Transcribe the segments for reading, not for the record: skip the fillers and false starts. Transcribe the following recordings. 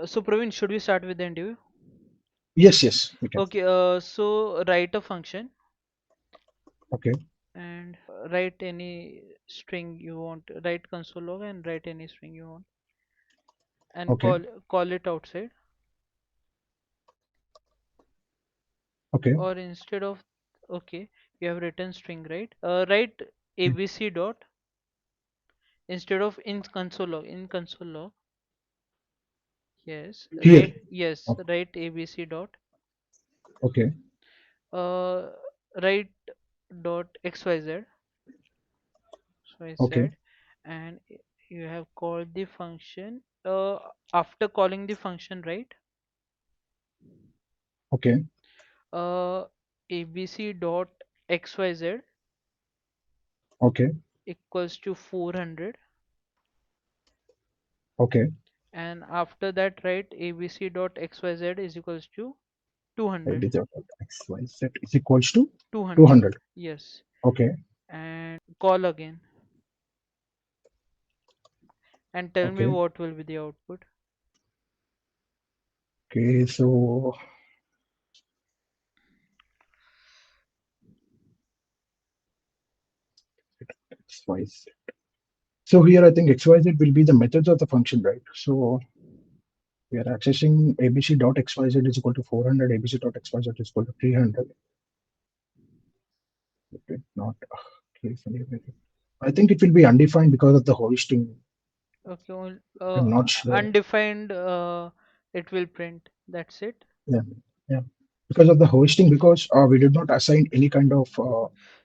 So Praveen, should we start with the interview? Yes, yes, we can. Okay, so write a function Okay, and write any string you want. Write console log and write any string you want, and okay, call it outside. okay. Or instead of okay, you have written string, right? Write Yeah. abc dot instead of in console log. Yes, Here. write abc dot Okay, uh write dot xyz. So I okay, said, and you have called the function. After calling the function, right? okay, Abc dot xyz okay, equals to 400, okay. and after that, right? Abc dot xyz is equals to 200. Dz of x, y, z is equals to 200. 200. Yes, Okay, and call again, and tell me okay, what will be the output. okay. So x, y, z. So here I think x, y, z will be the methods of the function, right? So we are accessing abc dot x, y, z is equal to 400, abc dot x, y, z is equal to 300. Okay, not carefully. I think it will be undefined because of the hoisting. Okay, I'm not sure. undefined. It will print. That's it. Yeah, yeah. Because of the hoisting, because we did not assign any kind of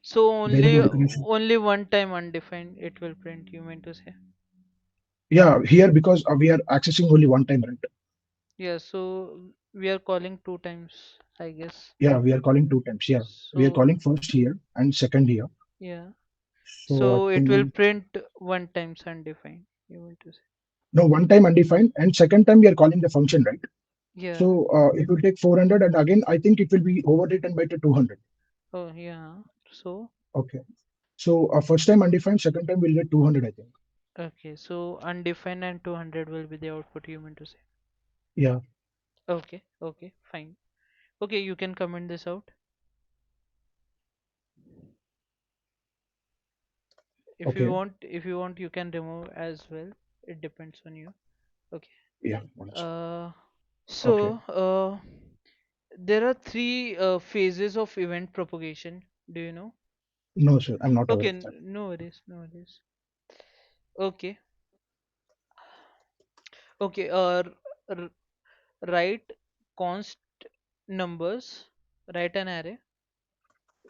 So variable definition. only one time undefined it will print. You mean to say? Yeah, here because we are accessing only one time, right? Yeah. So we are calling two times, I guess. Yeah, we are calling two times. Yeah, we are So calling first here and second here. yeah. So I So it will think print one times undefined. You mean to say? no, one time undefined and second time we are calling the function, right? Yeah. So it will take 400 and again I think it will be overwritten by the 200. Oh yeah. So Okay. So first time undefined, second time we'll get 200, I think. okay. So undefined and 200 will be the output. You mean to say? Yeah. Okay. Okay. Fine. Okay. You can comment this out. Okay. If you want, you can remove as well. It depends on you. Okay. Yeah. Honest. Uh, Okay. so there are three phases of event propagation. Do you know? No, sir. I'm not aware Okay, of that. no worries, no worries. Okay, okay. R- write const numbers. Write an array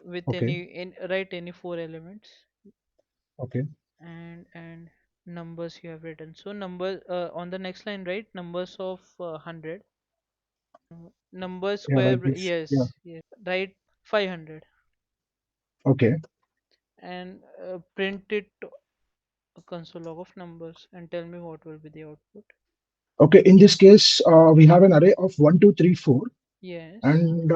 with Okay. write any four elements Okay. and numbers you have written. So number on the next line, write numbers of 100. Number Yeah, square. like this. Yeah. Yes, yes. Write 500 Okay. and print it a console log of numbers and tell me what will be the output. Okay. In this case, we have an array of 1, 2, 3, 4. Yes. And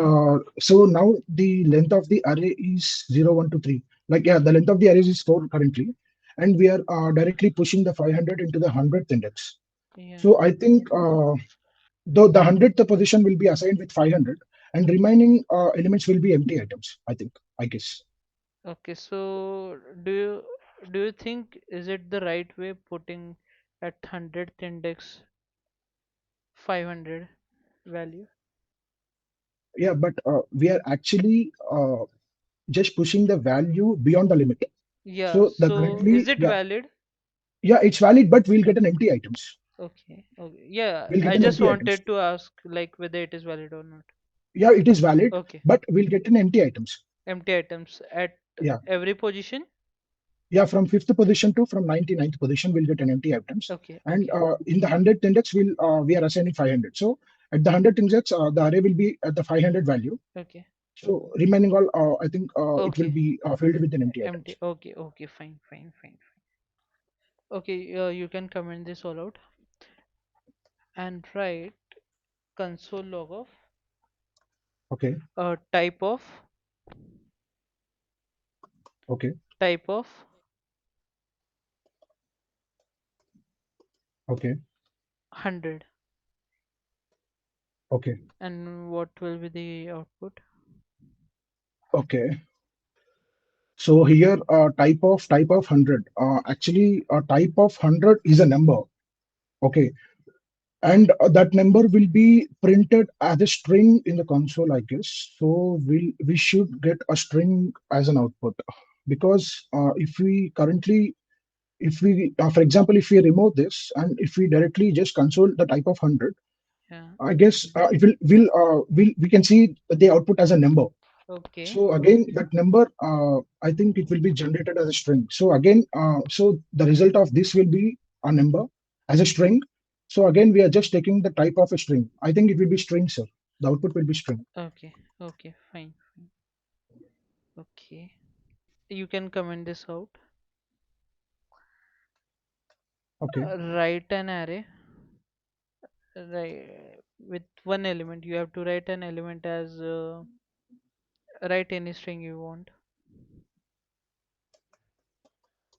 so now the length of the array is 0, 1, 2, 3. Like, yeah, the length of the array is 4 currently. And we are directly pushing the 500 into the 100th index. Yeah. So I think the 100th position will be assigned with 500 and remaining elements will be empty items, I think, I guess. Okay. So do you think is it the right way putting at 100th index 500 value? Yeah, but we are actually just pushing the value beyond the limit. Yeah. So the So is currently, it yeah, valid? yeah, it's valid, but we'll get an empty items. Okay. Okay. Yeah. We'll I get an just empty items. wanted to ask like whether it is valid or not. Yeah, it is valid, Okay. but we'll get an empty items. Empty items at Yeah, every position. yeah, from fifth position to from 99th position, we'll get an empty items. Okay. And Okay. in the 100th index, we are assigning 500. So at the 100th index, the array will be at the 500 value. Okay. So remaining all, I think it will Okay. be filled with an empty Empty. items. Okay. Okay. Fine. Fine. Fine. Okay, you can comment this all out and write console log of Okay, type of okay, type of okay, 100. Okay. And what will be the output? Okay. So here, type of 100. Actually, a type of 100 is a number. Okay, and that number will be printed as a string in the console, I guess. So we should get a string as an output, because if we for example, if we remove this and if we directly just console the type of 100, Yeah. I guess we can see the output as a number. Okay. So again, that number, I think it will be generated as a string. So again, so the result of this will be a number as a string. So again, we are just taking the type of a string. I think it will be string, sir. The output will be string. Okay. Okay. Fine. Fine. Okay. You can comment this out. Okay. Write an array. Right. With one element, you have to write an element as write any string you want.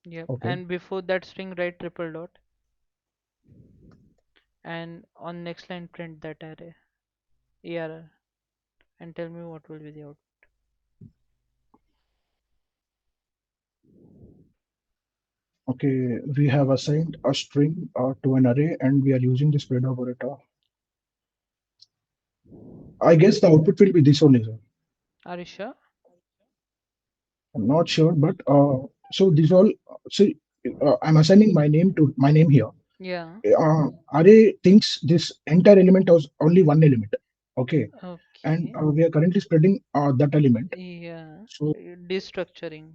Yep. Okay. And before that string, write triple dot. And on next line, print that array. ARR. And tell me what will be the output. Okay. We have assigned a string to an array, and we are using the spread operator. I guess the output will be this only, sir. Are you sure? I'm not sure, but so these all. See, I'm assigning my name here. Yeah. Array thinks this entire element was only one element. Okay, and Okay. we are currently spreading that element. Yeah. So Destructuring.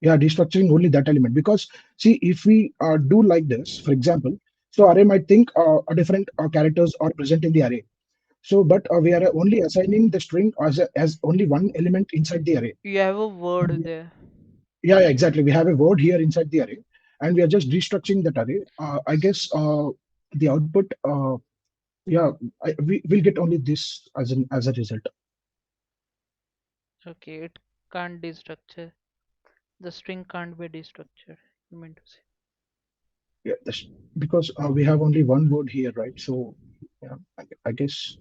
yeah, destructuring only that element, because see, if we do like this, for example, so array might think a different characters are present in the array. So, but we are only assigning the string as only one element inside the array. You have a And word there. yeah, yeah, exactly. We have a word here inside the array, and we are just destructuring that array. I guess the output. Yeah, we will get only this as a result. Okay, it can't destructure. The string can't be destructured. You mean to say? Yeah, because we have only one word here, right? So yeah, I guess.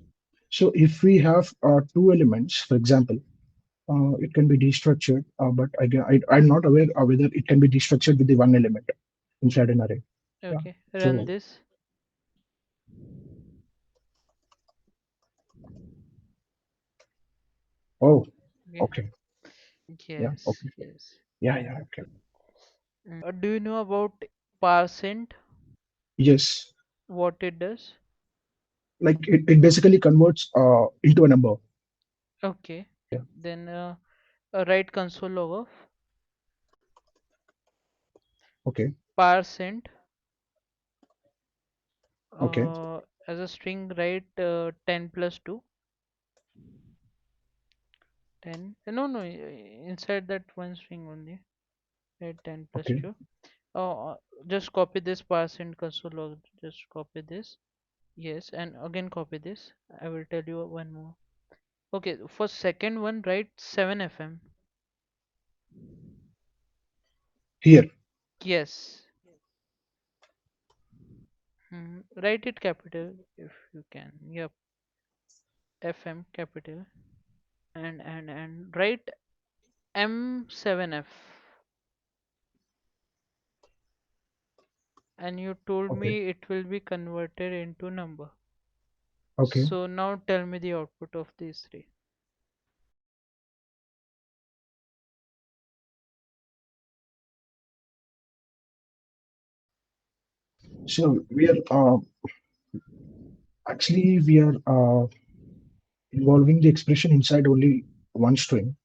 So if we have two elements, for example, it can be destructured, but I'm not aware of whether it can be destructured with the one element inside an array. Yeah. Okay, run So this. oh, Okay. okay, yeah, Yes, okay, yes. yeah, yeah, okay, Do you know about parcent? yes. What it does? Like it basically converts into a number. Okay. Yeah. Then write console log of Okay. parcent Okay. as a string write 10 plus 2. 10. No, no, inside that one string only. Write 10 plus Okay. 2. Just copy this parcent console log. Just copy this. Yes, and again copy this. I will tell you one more. Okay, for second one, write 7 FM. Here. Yes. Write it capital if you can. Yep, FM capital. And write M7F. And you told Okay. me it will be converted into number. Okay. So now tell me the output of these three. So we are actually we are involving the expression inside only one string.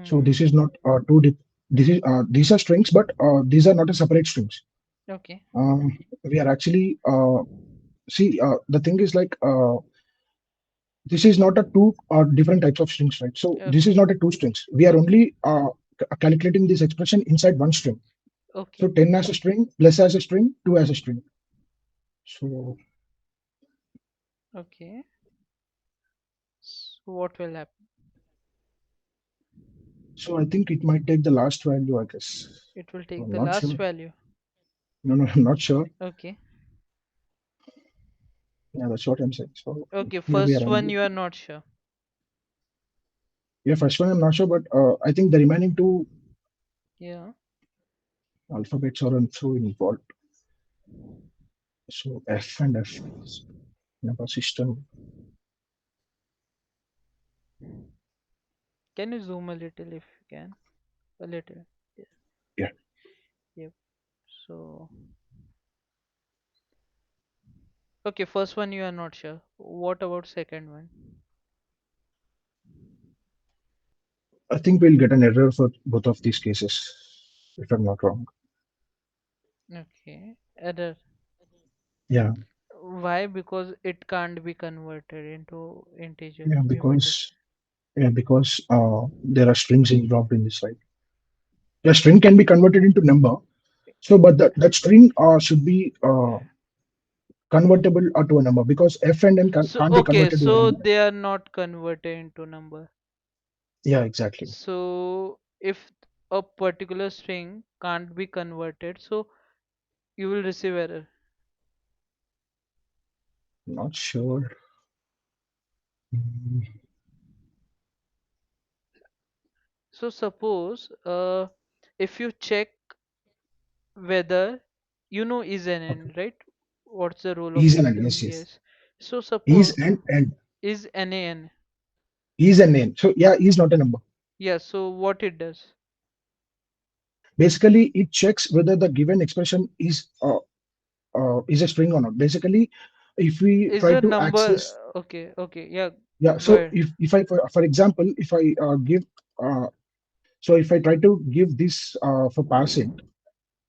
So Hmm. this is not this is these are strings, but these are not a separate strings. Okay. We are actually see the thing is like this is not a two different types of strings, right? So this is Okay. not a two strings. We are Okay. only calculating this expression inside one string. So Okay. 10 as a string, plus as a string, 2 as a string. So Okay. So what will happen? so I think it might take the last value, I guess. It will take I'm the not last sure. value. No, no, I'm not sure. Okay. Yeah, that's what I'm saying. So Okay, here we are first one running. you are not sure. Yeah, first one I'm not sure, but I think the remaining two Yeah. alphabets are also involved. So F and F number system. Can you zoom a little if you can? A little. Yeah. Yeah, Yep. So, okay, first one you are not sure. What about second one? I think we'll get an error for both of these cases, if I'm not wrong. Okay. Error. Yeah, Why? Because it can't be converted into integer. yeah, You mean to say? because there are strings involved in this, right? The string can be converted into number. So, but that string should be convertible to a number because f and n So, can't be okay, converted to a so number. they are not converted into number. Yeah, exactly. So, if a particular string can't be converted, so you will receive error. Not sure. Mm, So, suppose if you check whether is an okay. n, right? What's the role of Is and is? n. Yes, yes. Yes. So, Is suppose and is nan. is and n. So yeah, is not a number. Yeah, so what it does? Basically, it checks whether the given expression is a string or not. Basically, if we Is try a to number. access, Okay, okay, yeah, yeah. go So ahead. if I for example, if I give so if I try to give this for parsing,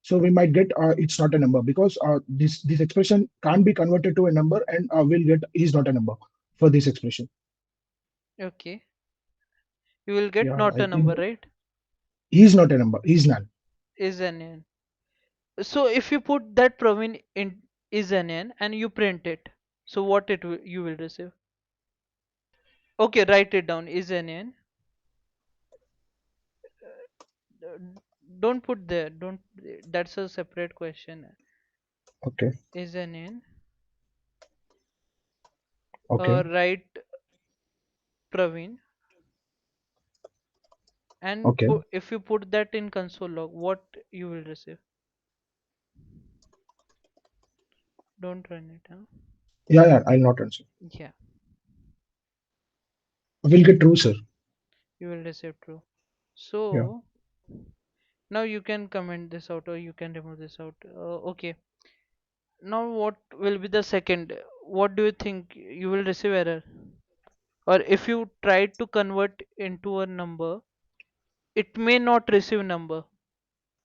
so we might get it's not a number because this expression can't be converted to a number, and we'll get is not a number for this expression. Okay, you will get Yeah, not I a number, think right? is not a number, is null. Is an n. So if you put that Praveen in is an n and you print it, so what you will receive? Okay, write it down. Is an n. Uh, Don't put there. Don't. That's a separate question. Okay, Is an n. okay, Write Praveen and okay. if you put that in console log, what you will receive? Don't run it, huh? Yeah, yeah, I'll not answer. Yeah, We'll get true, sir. you will receive true. Yeah, So now you can comment this out or you can remove this out. Okay. Now what will be the second? What do you think you will receive error? Or if you try to convert into a number, it may not receive number.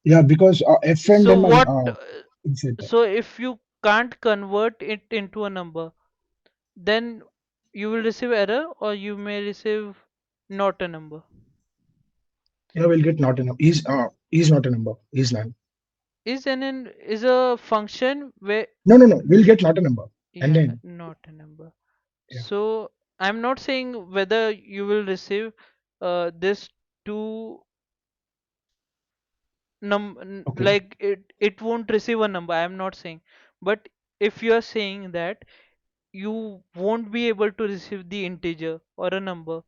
yeah, because f and So m are what? inside that. So if you can't convert it into a number, then you will receive error or you may receive not a number. Yeah, we'll get not a number. Is not a number. Is null. Is a function where No, no, no. We'll get not a number. And yeah, then not a number. yeah, So I'm not saying whether you will receive this two okay. like it won't receive a number. I'm not saying, but if you are saying that you won't be able to receive the integer or a number.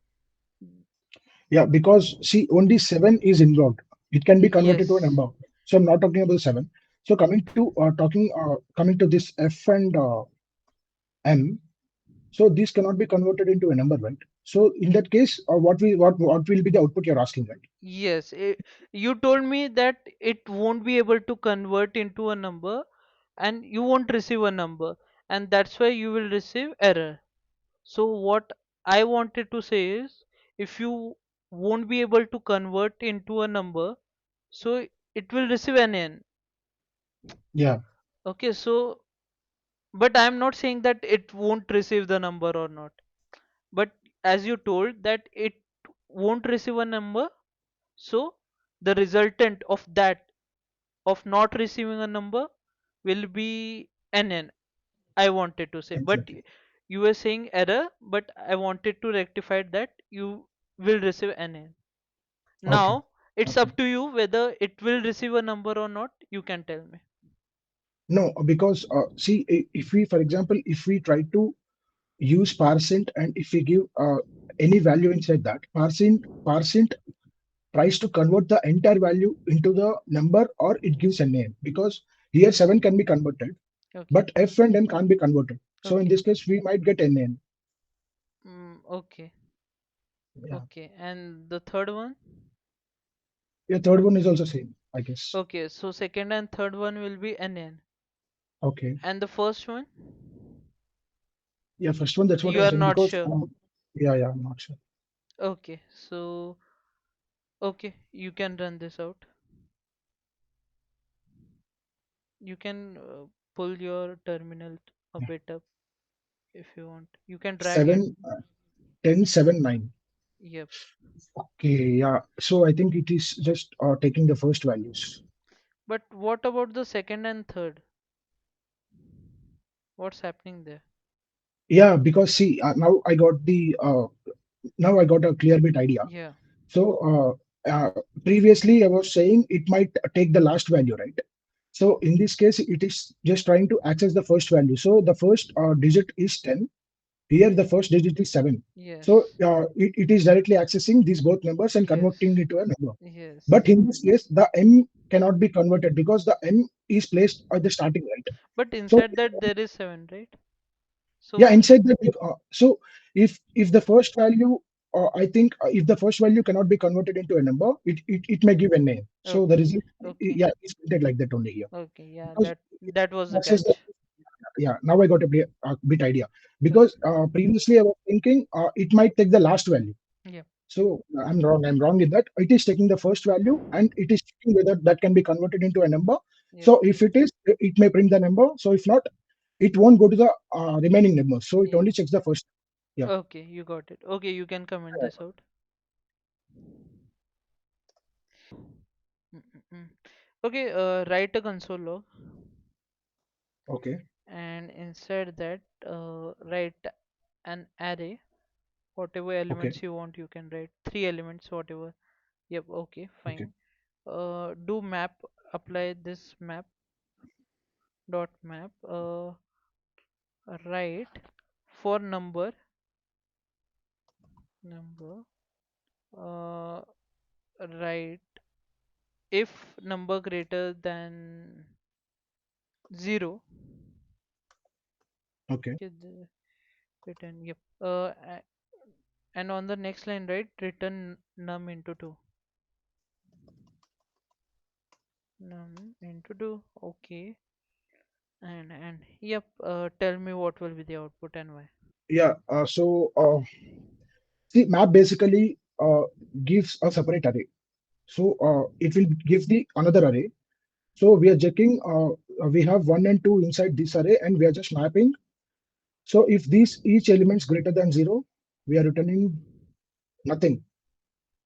Yeah, because see, only 7 is involved. It can be converted to a Yes. number. So I'm not talking about 7. So coming to this f and m. So these cannot be converted into a number, right? So in that case, what will be the output you're asking, right? Yes, you told me that it won't be able to convert into a number and you won't receive a number, and that's why you will receive error. So, what I wanted to say is if you won't be able to convert into a number, so it will receive an n. Yeah, Okay, so but I'm not saying that it won't receive the number or not. But as you told that it won't receive a number, so the resultant of that of not receiving a number will be an n. I wanted to say, but exactly. you were saying error, but I wanted to rectify that you will receive an n. Okay, Now it's okay. up to you whether it will receive a number or not. You can tell me. No, because see, if we, for example, if we try to use parseInt and if we give any value inside that, parseInt tries to convert the entire value into the number or it gives a name, because here 7 can be converted, Okay. but f and n can't be converted. So in Okay. this case, we might get n. Okay. Yeah. Okay. And the third one? Yeah, third one is also same, I guess. Okay. So second and third one will be NN. Okay. And the first one? Yeah, first one, that's what You I'm are saying, not because sure. yeah, I'm not sure. Okay. So, okay. You can run this out. You can pull your terminal a Yeah. bit up if you want. You can drag it. 7, 10, 7, 9. Yep. Okay, yeah. So I think it is just taking the first values. But what about the second and third? What's happening there? Yeah, because see, now I got a clear bit idea. Yeah. So previously I was saying it might take the last value, right? So in this case, it is just trying to access the first value. So the first digit is 10. Here, the first digit is 7. So Yes. it is directly accessing these both numbers and Yes. converting it to a number. Yes. But in this case, the m cannot be converted because the m is placed at the starting, right? But So inside that there is 7, right? yeah, So, inside that, so if the first value, I think if the first value cannot be converted into a number, it may give a name. So the okay. result, Okay. yeah, is printed like that only here, Okay. Yeah, because that was it the access the, catch. yeah, now I got a bit idea, because Okay. previously I was thinking it might take the last value. Yeah. So I'm wrong with that. It is taking the first value and it is checking whether that can be converted into a number. Yep. So if it is, it may print the number. So if not, it won't go to the remaining numbers. So it Yeah. only checks the first. Yeah. Okay, you got it. Okay, you can comment this out. Mm. Okay, write a console log, Okay. and inside that, write an array. Whatever Okay. elements you want, you can write 3 elements, whatever. Yep. Okay, Okay. fine. Do map. Apply this map dot map. Write for number. Uh, write if number greater than 0. Okay. Okay, return. Yep. And on the next line, right, return num into 2. Num into 2. Okay. And yep. Tell me what will be the output and why. Yeah. See, map basically gives a separate array. So it will give the another array. So we are checking. We have 1 and 2 inside this array, and we are just mapping. So if these each elements greater than 0, we are returning nothing.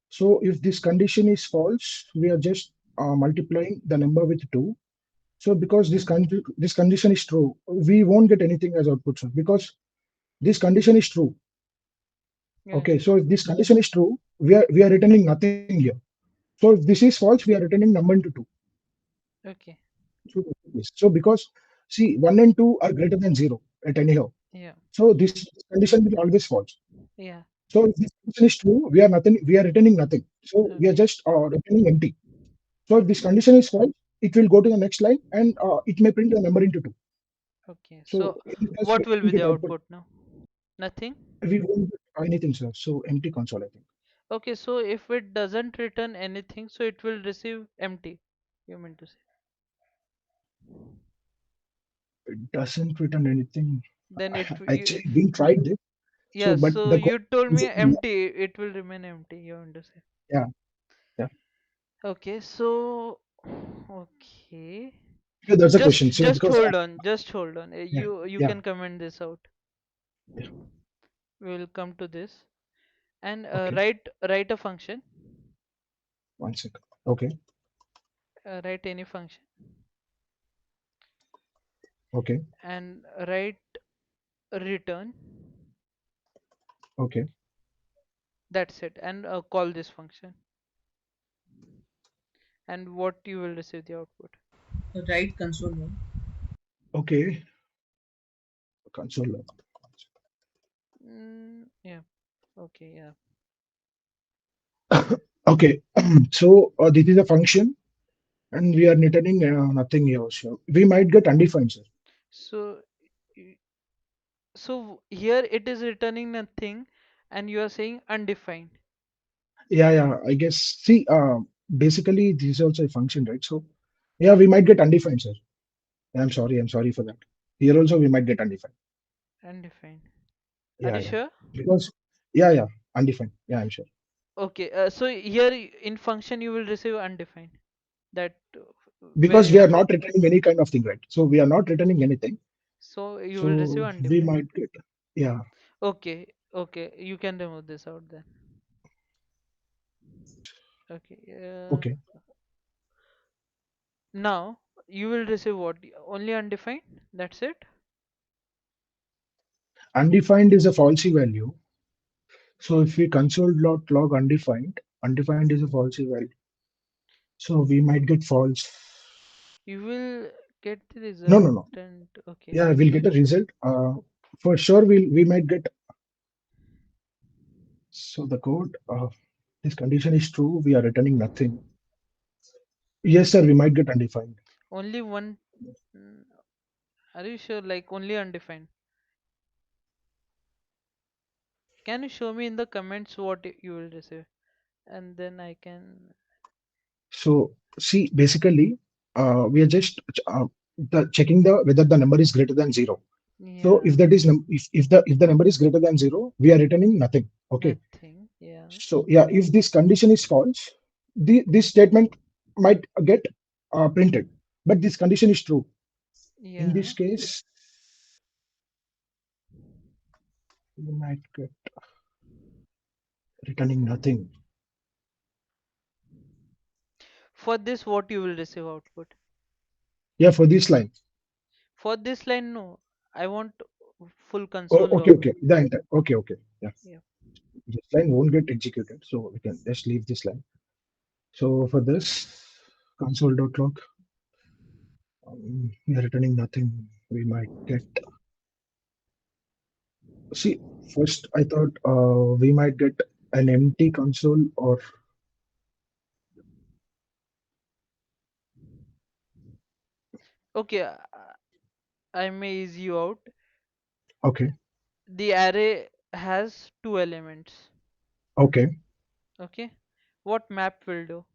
So if this condition is false, we are just multiplying the number with 2. So because this condition is true, we won't get anything as output, sir, because this condition is true. Yeah. Okay, so if this condition is true, we are returning nothing here. So if this is false, we are returning number into 2. Okay. So, yes. So because see, 1 and 2 are greater than 0 at anyhow. Yeah. So this condition will always false. Yeah. So if this condition is true, we are nothing. We are returning nothing. So we are Okay. just returning empty. So if this Okay. condition is false, it will go to the next line and it may print the number into 2. Okay. So So, in this case, what we will will be the get output. output now? Nothing. We won't get anything, sir. So empty console, I think. Okay. So if it doesn't return anything, so it will receive empty. You mean to say? It doesn't return anything. Then you, Actually, we tried this. So, yeah. but So the you told is me it, empty. It will remain empty. You mean to say? yeah, yeah. Okay. So, okay. Yeah, that's a Just question. So just because hold on. Just hold on. yeah, You yeah, can comment this out. yeah. We will come to this. And Okay, write a function. 1 second. Okay, Write any function okay, and write return. okay, That's it. And call this function. And what you will receive the output. Write console log. Okay, console log. Yeah. Okay. Yeah. Okay, so this is a function, and we are returning nothing here. So we might get undefined, sir. So, y- so here it is returning nothing, and you are saying undefined. Yeah, yeah. I guess. See, basically, this is also a function, right? So, yeah, we might get undefined, sir. I'm sorry. I'm sorry for that. Here also, we might get undefined. Undefined. Are Yeah, you yeah. sure? Because, yeah, yeah, undefined. Yeah, I'm sure. Okay. So here in function you will receive undefined. That Because we where are not returning any kind of thing, right? So we are not returning anything. so you will receive So we undefined. might get. Yeah. Okay. Okay. You can remove this out then. Okay. Okay. Now you will receive what? Only undefined? That's it? Undefined is a falsy value. So if we console.log undefined is a falsy value. So we might get false. You will get the No, no, result no. and okay. Yeah, we'll get a result. For sure, we might get. So the code. This condition is true. We are returning nothing. Yes, sir. We might get undefined. Only one. mm, Are you sure? Like only undefined? Can you show me in the comments what you will receive? And then I can. So see, basically, we are just checking the whether the number is greater than zero. So Yeah. if that is if the number is greater than zero, we are returning nothing. Okay. Nothing. Yeah. So yeah, if this condition is false, this statement might get printed, but this condition is true. In Yeah. this case, we might get returning nothing. For this, what you will receive output? Yeah, for this line. For this line, no. I want full Oh, console okay, log. okay. The entire. Okay, okay. Yeah, Yeah. this line won't get executed, so we can just leave this line. So for this console.log, we are returning nothing. We might get. See, first I thought we might get an empty console or Okay. I may ease you out. okay, The array has two elements. okay. Okay. What map will do?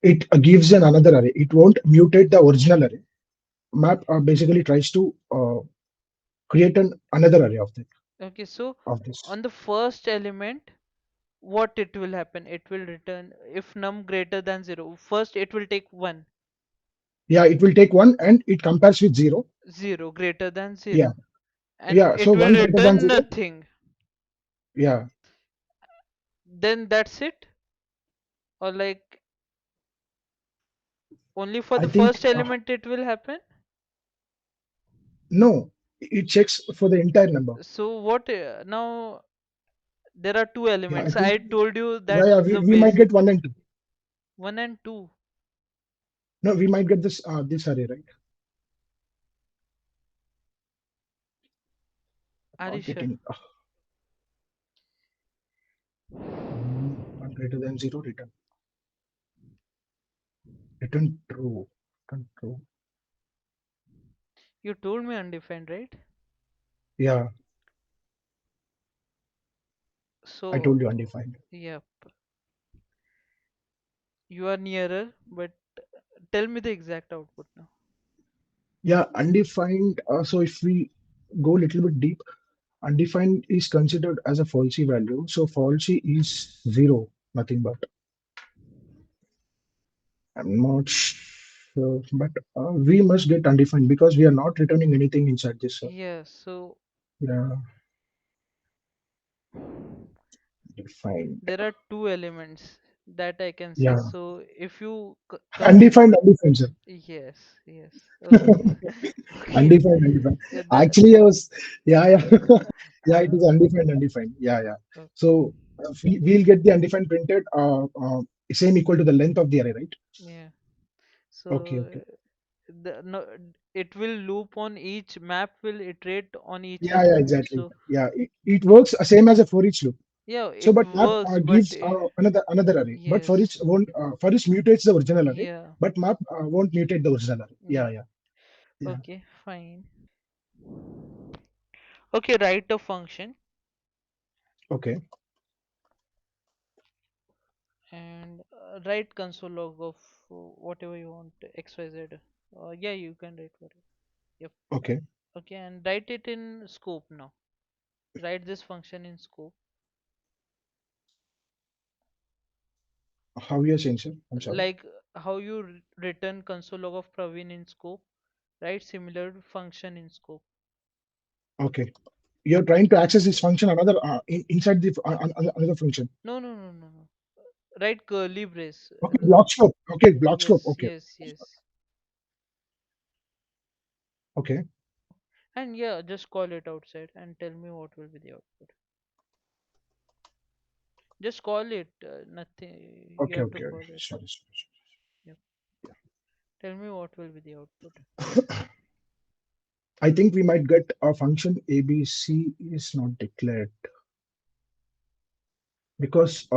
It gives an another array. It won't mutate the original array. Map basically tries to create another array Okay. So of this. on the first element, what it will happen? It will return if num greater than 0. First, it will take 1. Yeah, it will take one and it compares with zero. 0 greater than Yeah, 0. And yeah. So it will one greater than return zero. nothing. Yeah, Then that's it? Or like only for I the think first element it will happen? no. It checks for the entire number. So what now there are two Yeah, I elements. think. I told you Yeah, that's yeah. the We might base get one and two. 1 and 2. No, we might get this array, right? Are you sure? Getting one greater than zero return true. Return true. You told me undefined, right? Yeah, I told you So undefined. yep, you are nearer, but tell me the exact output now. Yeah, undefined. So if we go a little bit deep, undefined is considered as a falsy value. So falsy is zero, nothing but. I'm not sure, but we must get undefined because we are not returning anything inside this. Yeah, so Yeah, defined. there are two elements that I can see. Yeah, So if you undefined, sir. yes, yes, okay, okay, Undefined. yeah, Actually, I was, yeah, yeah, yeah. It huh? is undefined. Yeah, yeah. Okay, So we'll get the undefined printed. Same equal to the length of the array, right? yeah. Okay, So okay. the no, it will loop on each map, will iterate on each Yeah, yeah, element. exactly. So Yeah, it works same as a for each loop. yeah, So, it but map works, but gives another array. But for each yes, won't for each mutates the original array, yeah, but map won't mutate the original array. Yeah, yeah. yeah, yeah. Okay, fine. Okay, write a function Okay, and write console log of whatever you want, XYZ. Yeah, you can write whatever. Yep. okay. Okay, and write it in scope now. Write this function in scope. How you are saying, sir? I'm sorry. Like how you return console log of Praveen in scope, write similar function in scope. Okay. You're trying to access this function another inside the another function. No, no, no, no, no. Write curly brace. Okay, block scope. Okay, block scope. Yes, Okay, yes, yes. okay, And yeah, just call it outside and tell me what will be the output. Just call it. Nothing. You have to okay. call it. Sorry, sorry. Yep. Tell me what will be the output. I think we might get a function ABC is not declared because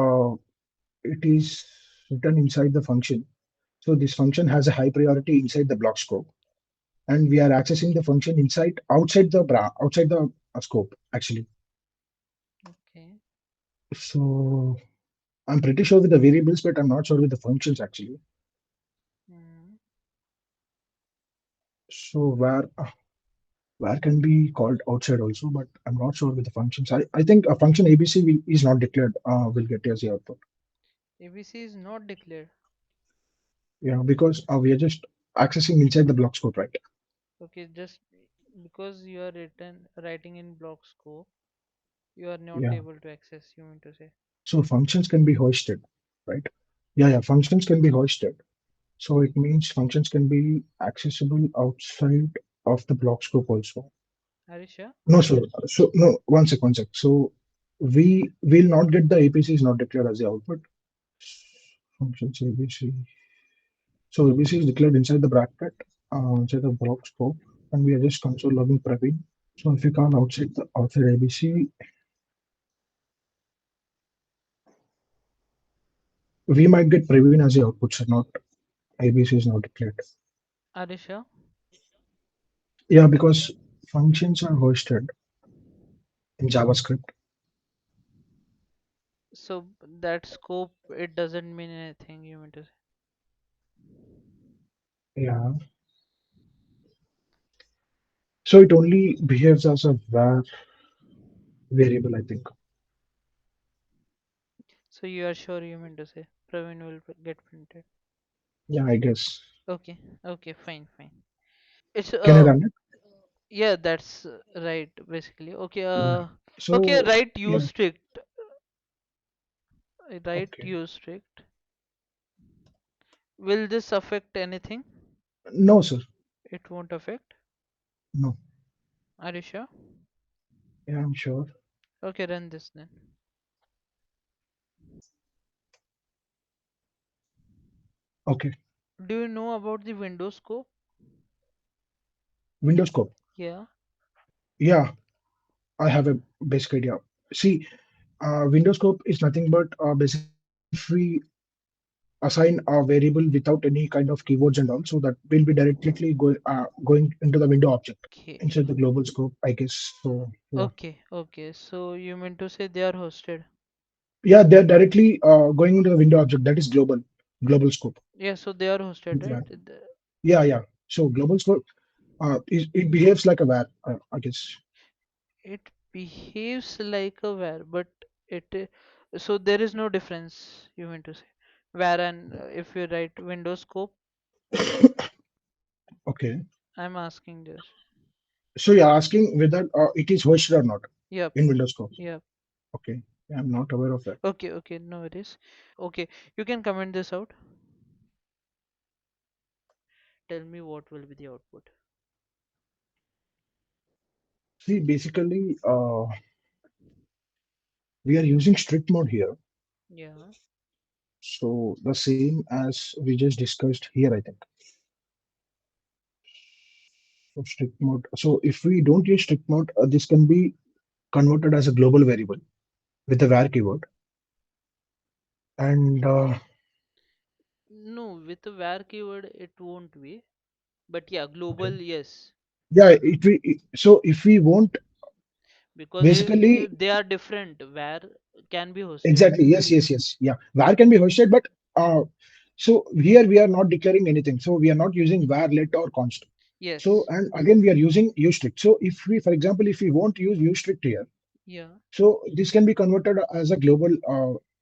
it is written inside the function. So this function has a high priority inside the block scope, and we are accessing the function outside the scope actually. Okay. So I'm pretty sure with the variables, but I'm not sure with the functions actually. Hmm. So where can be called outside also, but I'm not sure with the functions. I think a function ABC is not declared will get as the output. ABC is not declared. Yeah, because we are just accessing inside the block scope, right? Okay, just because you are writing in block scope, you are not Yeah. able to access. You mean to say? So functions can be hoisted, right? Yeah, yeah. Functions can be hoisted. So it means functions can be accessible outside of the block scope also. Arisha? No, sir. So no, one sec. So we will not get the APC is not declared as the output. Functions ABC. So ABC is declared inside the bracket, inside the block scope, and we are just console logging Praveen. So if we call outside ABC, we might get Praveen as the output, so not ABC is not declared. Arisha? Yeah, because functions are hosted in JavaScript. So that scope, it doesn't mean anything. You mean to say? Yeah. So it only behaves as a var variable, I think. So you are sure you mean to say Praveen will get printed? Yeah, I guess. Okay, okay, fine, fine. It's Can I run it? yeah, that's right, basically. Okay, Yeah. okay, So write yeah, use strict. Write okay. use strict. Will this affect anything? No, sir. It won't affect. No. Are you sure? Yeah, I'm sure. Okay, run this then. Okay. Do you know about the Windows scope? Windows code. Yeah. Yeah, I have a basic idea. See, Windows scope is nothing but basically if we assign a variable without any kind of keywords and all, so that will be directly going into the window object Okay. inside the global scope, I guess. So yeah, Okay. Okay. So you mean to say they are hosted? yeah, they're directly going into the window object that is global scope. Yeah. So they are hosted, right? Yeah, yeah. So global scope, it behaves like a var, I guess. It behaves like a var, but it so there is no difference. You mean to say var and if you write Windows scope, Okay. I'm asking this. So you're asking whether it is hosted or not Yep. in Windows Scope. Yep. Okay. Yeah, I'm not aware of that. Okay. Okay. No worries. Okay. You can comment this out. Tell me what will be the output. See, basically, we are using strict mode here. Yeah. So the same as we just discussed here, I think. So strict mode. So if we don't use strict mode, this can be converted as a global variable with the var keyword. And No, with the where keyword it won't be. But yeah, global, okay. yes. Yeah, so if we won't Because basically they are different. Where can be hosted. exactly yes. Yeah, var can be hosted, but so here we are not declaring anything. So we are not using var let or const. So Yes. and again we are using ustrict. So if we, for example, if we won't use ustrict here, Yeah. so this can be converted as a global.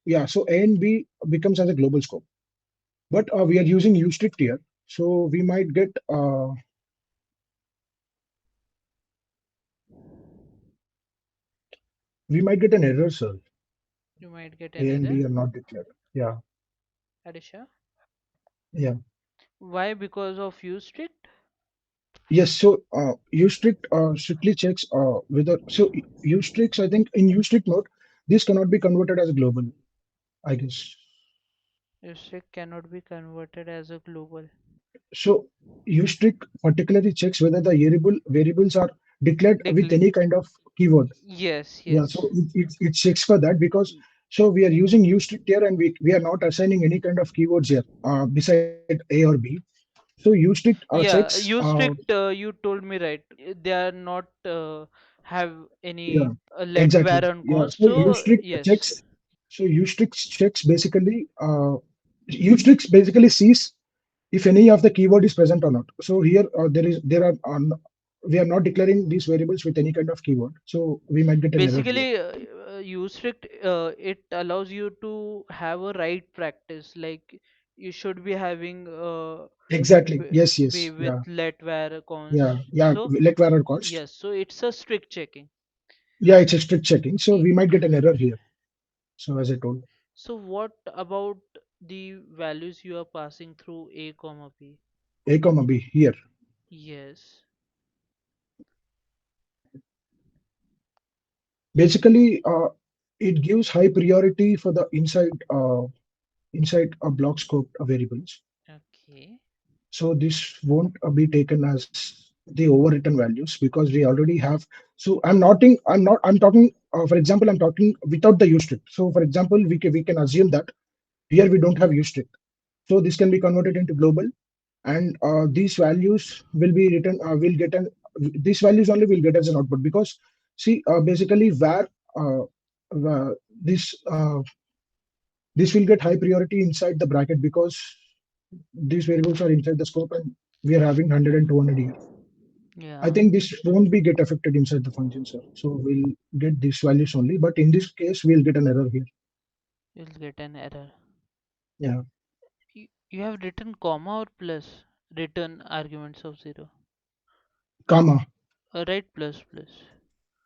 Yeah, so A and B becomes as a global scope. But we are using ustrict here, so we might get an error, sir. You might get an A and error. B are not declared. Yeah, Adisha. yeah. Why? Because of use strict? Yes, so ustrict strictly checks whether so ustricts. I think in ustrict mode, this cannot be converted as a global. I guess Use strict cannot be converted as a global. so. Ustrict particularly checks whether the variables are declared with Declare. any kind of keyword. Yes, Yeah, yes. so it checks for that because so we are using ustrict here and we are not assigning any kind of keywords here beside A or B. So ustrict checks. Yeah, use strict, you told me right. They are not have Yeah, any let exactly. where on Yeah, const. so So ustrict checks. yes. So ustrict checks basically. Ustrict basically sees if any of the keyword is present or not. So here there are we are not declaring these variables with any kind of keyword. So we might get an error here. Basically, use strict, it allows you to have a right practice. Like you should be having Exactly. Yes. be Yes. with Yeah. let where const. Yeah. Yeah. So Let var or const. yes, so it's a strict checking. Yeah, it's a strict checking. So E- we might get an error here. So as I told, So what about the values you are passing through a comma b? A comma B here. Yes. Basically, it gives high priority for the inside a block scope variables. Okay. So this won't be taken as the overwritten values because we already have. So I'm talking, for example, I'm talking without the use strict. So for example, we can assume that here we don't have use strict. So this can be converted into global, and these values will be written, will get an, these values only will get as an output because see, basically where uh, uh, this this will get high priority inside the bracket because these variables are inside the scope and we are having 100 and 200 here. I Yeah, think this won't be get affected inside the function, sir. So we'll get these values only, but in this case, we'll get an error here. you'll get an error. Yeah, You have written comma or plus return arguments of 0. comma. Right, plus plus.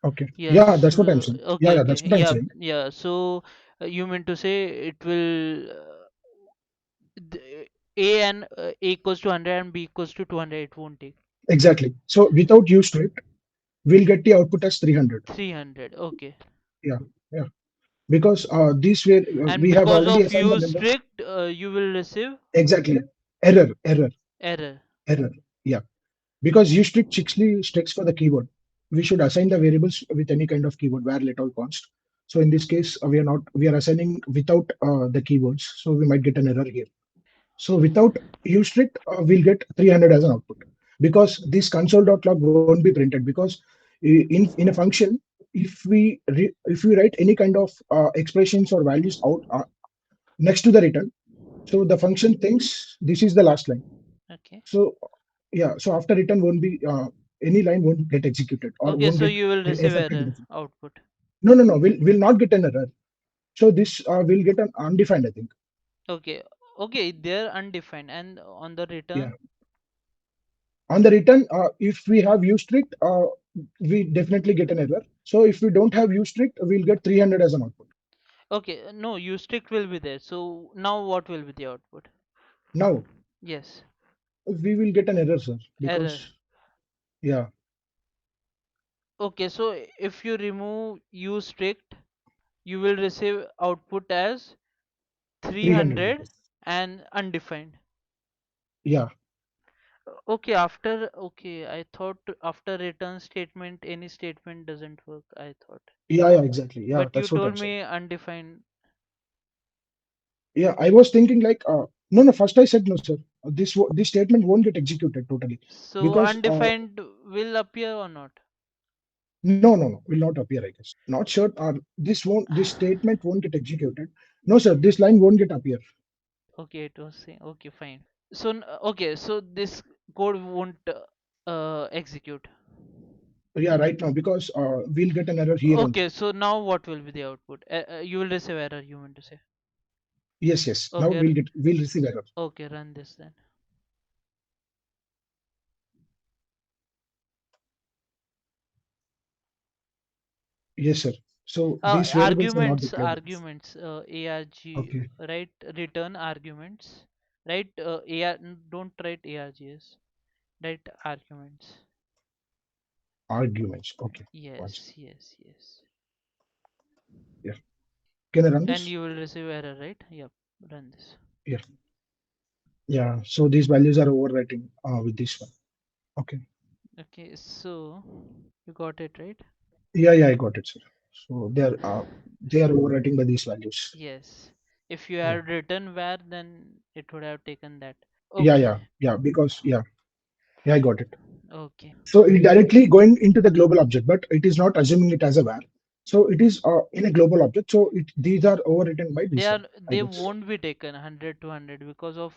Okay. Yeah, Yes. that's what I'm saying. Yeah, Okay, yeah, okay. that's what I'm Yeah, saying. yeah. So you mean to say it will A and A equals to 100 and B equals to 200. It won't take Exactly. So without use strict, we'll get the output as 300. 300. Okay. Yeah, yeah. Because these were And we have because already of assigned the use members. strict, you will receive Exactly. Error, error. error. Yeah. Because use strict strictly checks for the keyword. We should assign the variables with any kind of keyword, var let all const. So in this case, we are assigning without the keywords. So we might get an error here. So without use strict, we'll get 300 as an output because this console.log won't be printed because in a function, if we write any kind of expressions or values out next to the return, so the function thinks this is the last line. Okay. So yeah, so after return won't be any line won't get executed or Okay, won't so get you will receive affected with error it. output. No, we'll not get an error. So this will get an undefined, I think. Okay. Okay, they're undefined. And on the Yeah. return, On the return, if we have use strict, we definitely get an error. So if we don't have use strict, we'll get 300 as an output. okay, no, use strict will be there. So now what will be the output? Now Yes, we will get an error, sir, error. because yeah, Okay, so if you remove use strict, you will receive output as 300. 300 Yes. and undefined. Yeah. Okay, after, okay, I thought after return statement, any statement doesn't work, I thought. Yeah, exactly. Yeah, But you that's what told I'm saying. me undefined. Yeah, I was thinking like, no, no. First I said no, sir. This statement won't get executed totally So because undefined will appear or not? no, no, no, will not appear. I guess not sure. This statement won't get executed. No, sir. This line won't get appear. Okay, it was saying, okay, fine. So, okay, so this code won't execute. Yeah, right now because we'll get an error here only. Okay, so now what will be the output? You will receive error, you meant to say. Yes, yes. Now Okay, we'll receive error. okay, run this then. Yes, sir. So these variables are not Arguments, declared. arguments, arg, Okay. right? Return arguments, right? Don't write args, write arguments. Arguments. Okay. One second. Yes, yes, yes. Yeah. Can I run And this? you will receive error, right? Yep, run this. Yeah. Yeah. So these values are overwriting with this one. Okay. Okay, so you got it, right? Yeah, yeah, I got it, sir. So they are overwriting by these values. Yes. If you Yeah. had written where, then it would have taken that. Yeah, Okay. yeah, yeah. Because yeah, I got it. Okay. So it directly going into the global object, but it is not assuming it as a var. So it is in a global object. So these are overwritten by this one, I They guess. won't be taken 100 to 100 because of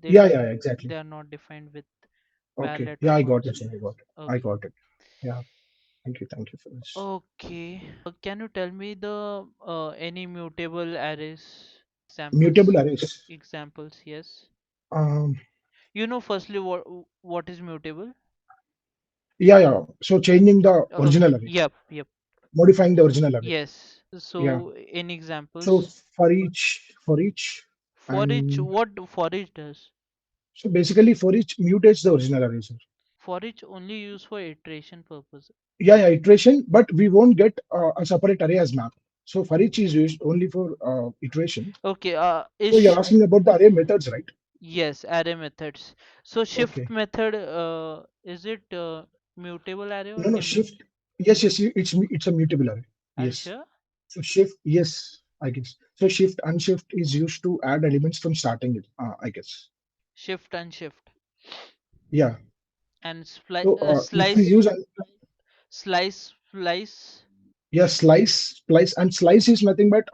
Yeah, yeah, exactly. they are not defined with var Okay. letter Yeah, I got it, points. sir. I got it. I Okay. got it. Yeah. Thank you. Thank you for this. Okay. Can you tell me the any mutable arrays Mutable examples? arrays. Examples, yes. Um, You know, firstly, what is mutable? yeah, yeah. So changing the original Okay. array, Yep. Yep. modifying the original array. Yes. Yeah. So, any So examples? for each, For each, and what for each does? so basically for each mutates the original array, sir. For each only used for iteration purpose. Yeah, yeah, iteration, but we won't get a separate array as map. So for each is used only for iteration. Okay. So you're asking about the array methods, right? Yes, array methods. So shift Okay. method, is it mutable array or No, no, immutable? shift. Yes, yes, it's a mutable array. Are you Yes. sure? So shift, yes, I guess. So shift unshift is used to add elements from starting it, I guess. Shift and shift Yeah. and So if we slice, use slice. yeah, and slice is nothing but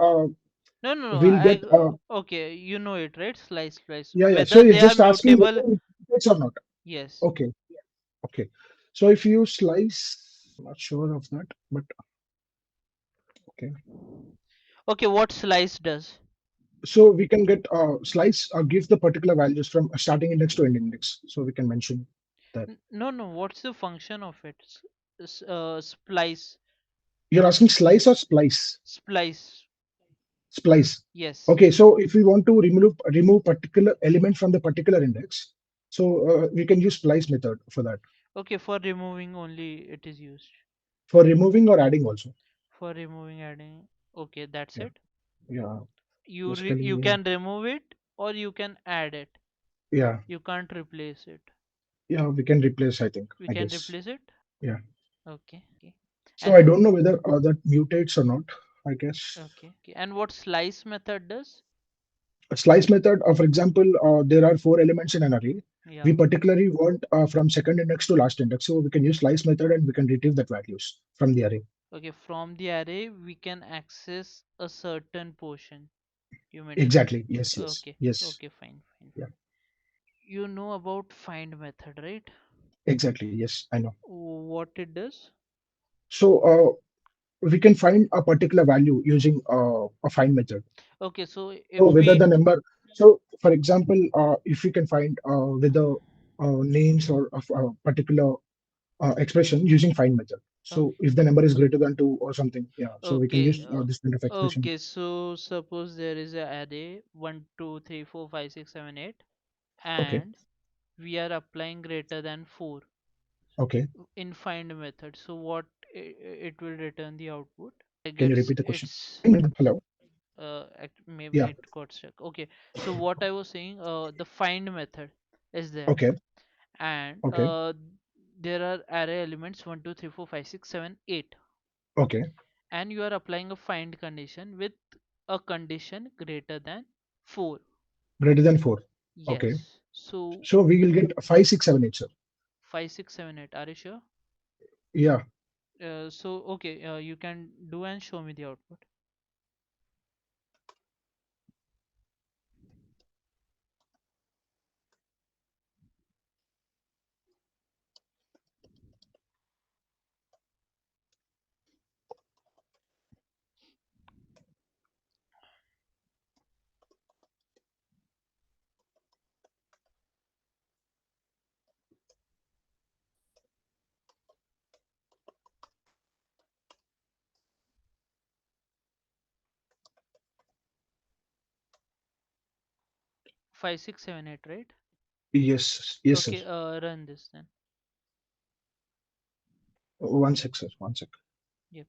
No, no, no. we'll get Okay, you know it, right? Slice. yeah, yeah. So Whether you're they are just asking mutable, whether it fits or not. yes. Okay, okay. So if you slice, not sure of that, but okay. Okay, what slice does? So we can get slice give the particular values from starting index to end index. So we can mention that. No, no. What's the function of it? Splice, You're asking slice or splice? splice. Splice. Yes. Okay, so if we want to remove particular element from the particular index, so we can use splice method for that. Okay, for removing only it is used. For removing or adding also. For removing, adding. Okay, that's Yeah, it. yeah. You Basically, can remove it or you can add it. yeah, You can't replace it. yeah. We can replace. I think. We I can guess. replace it. Yeah. Okay. So I And don't know whether that mutates or not. I guess okay. And what slice method does? a slice method. For example, there are four elements in an array. We Yeah. particularly want from second index to last index, so we can use slice method and we can retrieve that values from the array. Okay, from the array we can access a certain portion. You meant to say. Exactly. Yes. Yes. Okay. Yes. Okay, fine, fine, Yeah. fine. You know about find method, right? Exactly. Yes. I know. What it does? So we can find a particular value using a find method. Okay, so So if whether we the number, so for example, if we can find whether names or of a particular expression using find method. So okay, if the number is greater than two or something, yeah. So we can okay, use this kind of expression. okay, so suppose there is a array 1 2 3 4 5 6 7 8, Okay. and we are applying greater than 4 Okay. in find method. So what it will return the output? I Can you guess repeat the question? it's Hello. maybe Yeah. it got stuck. Okay, so what I was saying, the find method is there, Okay. and Okay. there are array elements 1 2 3 4 5 6 7 8, Okay. and you are applying a find condition with a condition greater than 4. Greater than 4. Okay. Yes. So So we will get 5, 6, 7, 8, sir. 5 6 7 8, are you sure? Yeah. So okay, you can do and show me the output. 5 6 7 8, right? Yes. Yes, sir. Okay, run this then. One sec, sir. One sec. Yep.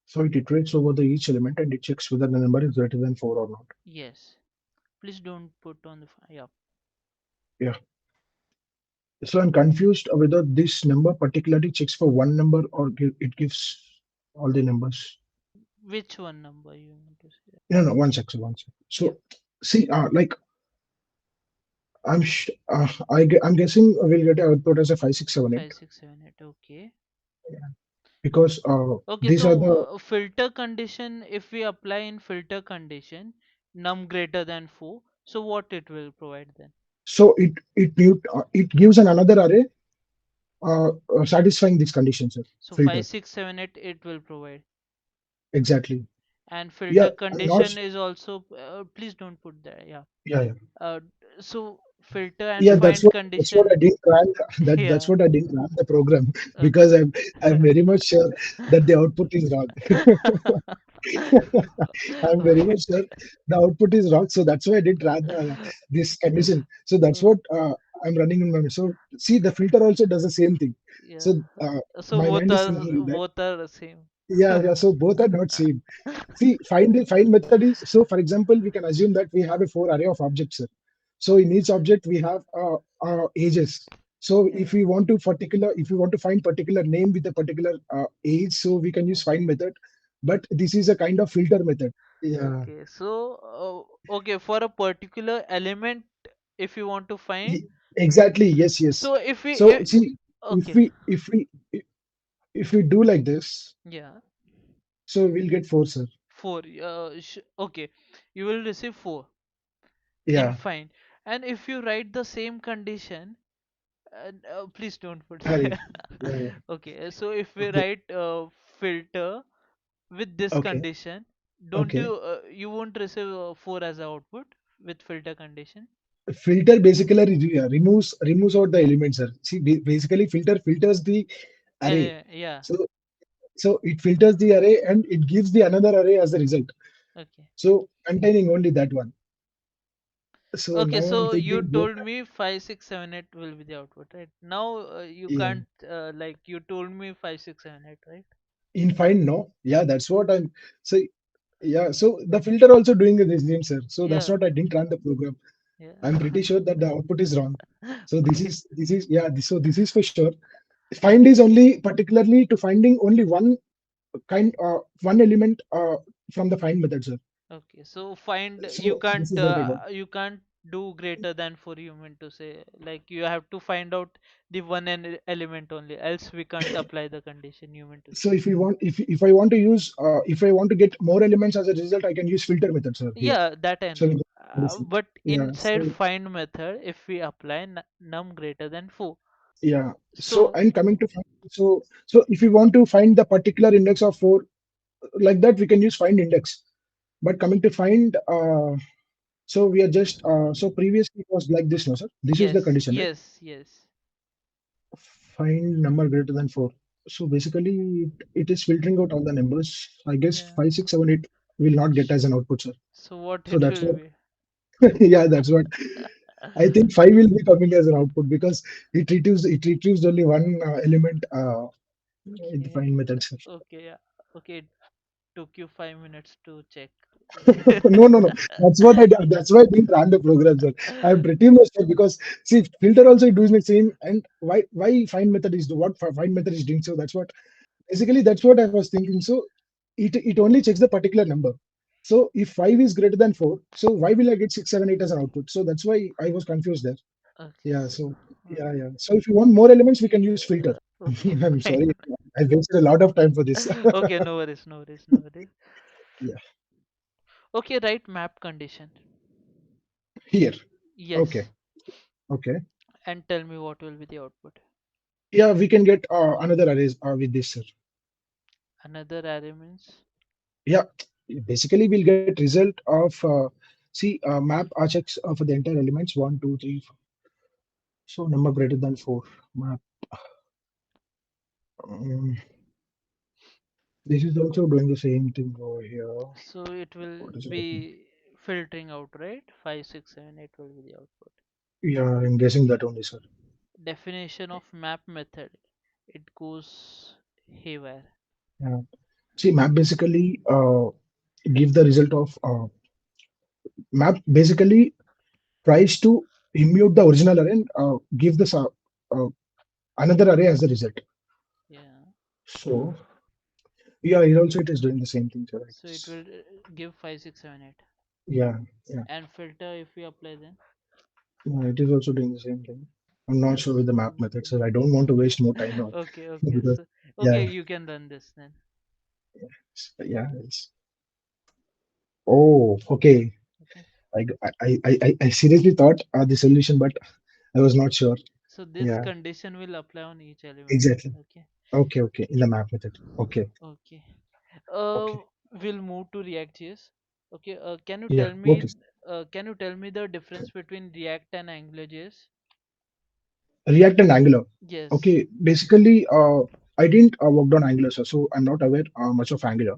So it iterates over the each element and it checks whether the number is greater than 4 or not. Yes. Please don't put on the yeah. Yeah. So I'm confused whether this number particularly checks for one number or it gives all the numbers. Which one number you want to say? No, no, one sec, sir. One sec. Yeah. So see, like I'm guessing we'll get an output as a 5, 6, 7, 8 5 6 7 8. Okay. because Okay, these are the. so filter condition, if we apply in filter condition num greater than 4, so what it will provide then? So it gives an another array satisfying these conditions, sir. So Filter 5 6 7 8 it will provide. exactly. And Yeah, filter I'm not. condition is also please don't put there. Yeah. Yeah, yeah, So filter and yeah. find That's what I condition. didn't run. That's Yeah. what I didn't run the program because Okay. I'm very much sure that the output is wrong. I'm very Okay. much sure the output is wrong. So that's why I didn't run this condition. So that's what I'm running in my. So see, the filter also does the same thing. Yeah. So So my both mind is are thinking that the same. yeah, yeah. So both are not same. See, find method is so. For example, we can assume that we have a four array of objects, sir. So in each object we have ages. So Yeah. if we want to find particular name with a particular age, so we can use Okay. find method. But this is a kind of filter method. Yeah, Okay. So okay, for a particular element, if you want to find, exactly. Yes, yes. so if we So see, if okay, we if we if we do like this, yeah, so we'll get four, sir. 4. Okay, you will receive 4 in Yeah. find, and if you write the same condition, please don't put Yeah, there. yeah, yeah. Okay, so if we Okay. write filter with this Okay. condition, don't Okay. you you won't receive 4 as a output with filter condition? Filter basically removes out the elements, sir. See, basically filter filters the array. Yeah. So it filters the array and it gives the another array as a result. Okay. So containing only that one. So Okay, now I'm so you thinking both. told me 5 6 7 8 will be the output, right? Now you Yeah. can't like you told me 5 6 7 8, right? In find no. Yeah, that's what I'm. So yeah. So the filter also doing this name, sir. So that's Yeah. what I didn't run the program. I'm Yeah. pretty sure that the output is wrong. So Okay. this is yeah. So this is for sure. Find is only particularly to finding only one element from the find method, sir. Okay, so find So this is what I got. you can't do greater than for you mean to say, like you have to find out the one element only, else we can't apply the condition you mean to say. So if I want to use if I want to get more elements as a result, I can use filter method, sir. Here. Yeah, that I So know. But yeah. inside So find method, if we apply num greater than 4, yeah. So so I'm coming to find. So if you want to find the particular index of four like that, we can use find index. But coming to find, so we are just so previously it was like this, no, sir. This is the yes, condition, right? yes. Find number greater than 4. So basically, it is filtering out all the numbers. I guess Yeah. 5, 6, 7, 8 will not get as an output, sir. So what So it that's will what, be? yeah, that's what I think 5 will be coming as an output because it retrieves only one element in the Okay. find method, sir. Okay, yeah. Okay, it took you 5 minutes to check. No, no, no. That's what I did. That's why I didn't run the program, sir. I'm pretty much sure because see, filter also doing the same. And why find method is what find method is doing. So that's what basically that's what I was thinking. So it only checks the particular number. So if 5 is greater than 4, so why will I get 6, 7, 8 as an output? So that's why I was confused there. Okay. Yeah. So yeah, Okay. yeah. So if you want more elements, we can use filter. Okay. I'm Fine. sorry. I wasted a lot of time for this. Okay. No worries. No worries. No worries. Yeah. Okay. Write map condition. Here. Okay. Yes. Okay. And tell me what will be the output. Yeah, we can get another arrays with this, sir. Another array means. Yeah, basically we'll get result of see map R checks for the entire elements 1, 2, 3, 4. So number greater than 4 map. Um, this is also doing the same thing over here. So it will What is it? be filtering out, right? 5, 6, 7, 8 will be the output. Yeah, I'm guessing that only, sir. Definition of map method. It goes haywire. Yeah. See, map basically give the result of map basically tries to immute the original array and give the uh, another array as the result. Yeah. So yeah, here also it is doing the same thing, sir. I So it guess. will give 5, 6, 7, 8. Yeah, yeah. And filter if we apply then. Yeah, it is also doing the same thing. I'm not sure with the map So method, so I don't want to waste more time now okay, okay. because So yeah, okay, you can run this then. yeah. Oh, okay. Okay. I seriously thought the solution, but I was not sure. So this Yeah, condition will apply on each element. exactly. Okay. Okay, okay. In the map method. Okay, Okay. okay. We'll move to React.js. Okay. Yeah. What is Can you tell me the difference between React and AngularJS? React and Angular? Yes. Okay, basically, I didn't work on Angular, sir, so I'm not aware much of Angular.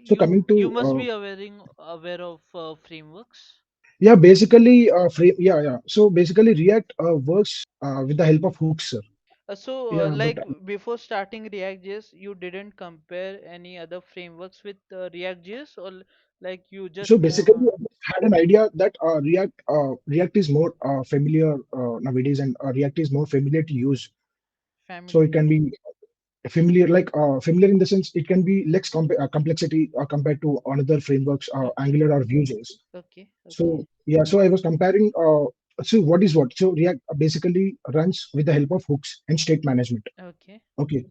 So coming You to must be aware of frameworks. yeah, basically, yeah, yeah. So basically, React works with the help of hooks, sir. Yeah, but Like before starting React.js, you didn't compare any other frameworks with React.js, or like you so just moved basically, on I just had an idea that React is more familiar nowadays, and React is more familiar to use. So it familiar. can be familiar, like familiar in the sense it can be less complexity compared to another frameworks, Okay, Angular or Vue.js. okay, okay, So yeah, so I was comparing. So what is what? So React basically runs with the help of hooks and state management. okay, Okay.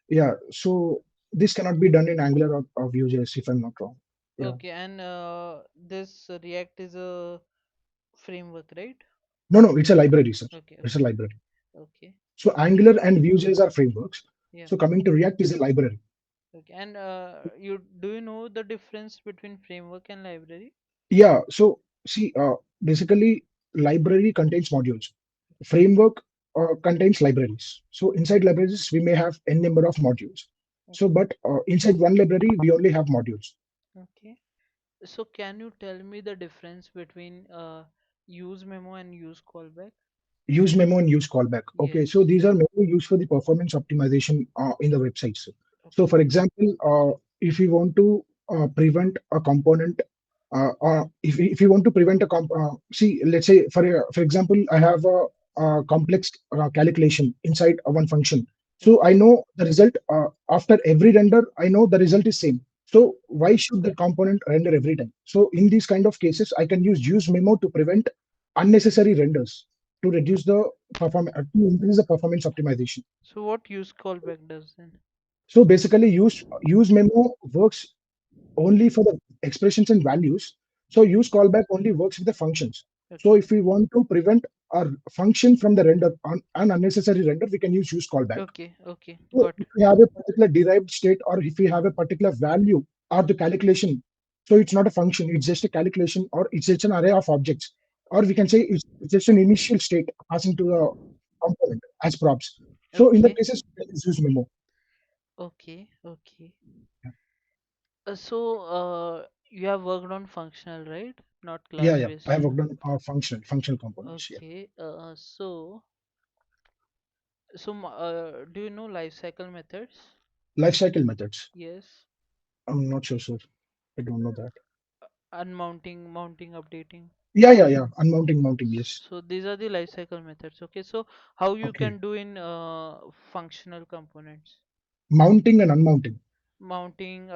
Yeah. So this cannot be done in Angular or Vue.js if I'm not wrong. Yeah. okay. And this React is a framework, right? No, no, it's a library, sir. Okay, It's a okay, library. okay. So Angular and Vue.js are frameworks. Yeah, So coming to React is a library. okay. And you know the difference between framework and library? Yeah. So see, basically, library contains modules. Framework contains libraries. So inside libraries, we may have n number of modules. So, Okay, but inside one library, we only have modules. okay. So can you tell me the difference between use memo and use callback? Use memo and use callback. Okay, so Yes. these are mainly used for the performance optimization in the websites. So, Okay. for example, if we want to prevent a component, or if you want to prevent a see, let's say for example, I have a complex calculation inside one function. So I Okay. know the result after every render. I know the result is same. So Okay. why should the component render every time? So in these kind of cases, I can use memo to prevent unnecessary renders to reduce the to increase the performance optimization. So what use callback does then? So basically, use memo works only for the expressions and values. So Okay. use callback only works with the functions. So Okay. if we want to prevent our function from the render on an unnecessary render, we can use callback. Okay. Okay. So Got if it. we have a particular derived state or if we have a particular value or the calculation, so it's not a function, it's just a calculation or it's just an array of objects. Or we Okay. can say it's just an initial state passing to the component as props. So in that Okay. cases, we can use memo. Okay. Okay. You have worked on functional, right? Not Yeah, class yeah. I based. have worked on functional components. Yeah. Okay. Do you know life cycle methods? Life cycle methods. Yes. I'm not sure, sir. I don't know that. unmounting, mounting, updating. Yeah. Unmounting, mounting. Yes. So these are the lifecycle methods. Okay, so how you Okay. can do in functional components? Mounting and unmounting. Mounting,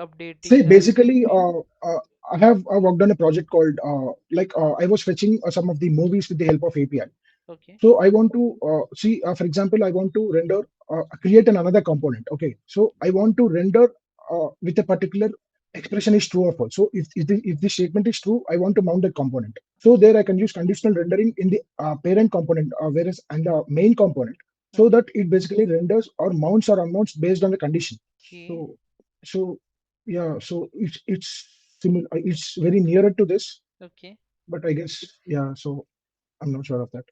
See, updating, and basically, I have worked on a project called I was fetching some of the movies with the help of API. okay, So I want to see, for example, I want to render, create another component. Okay. So I want to render with a particular expression is true or false. So if the statement is true, I want to mount that component. So there I can use conditional rendering in the parent component, whereas and the main component, so okay, that it basically renders or mounts or unmounts based on the condition. okay, So, so yeah, so it's similar. It's very nearer to this, okay, but I guess yeah. So I'm not sure of that.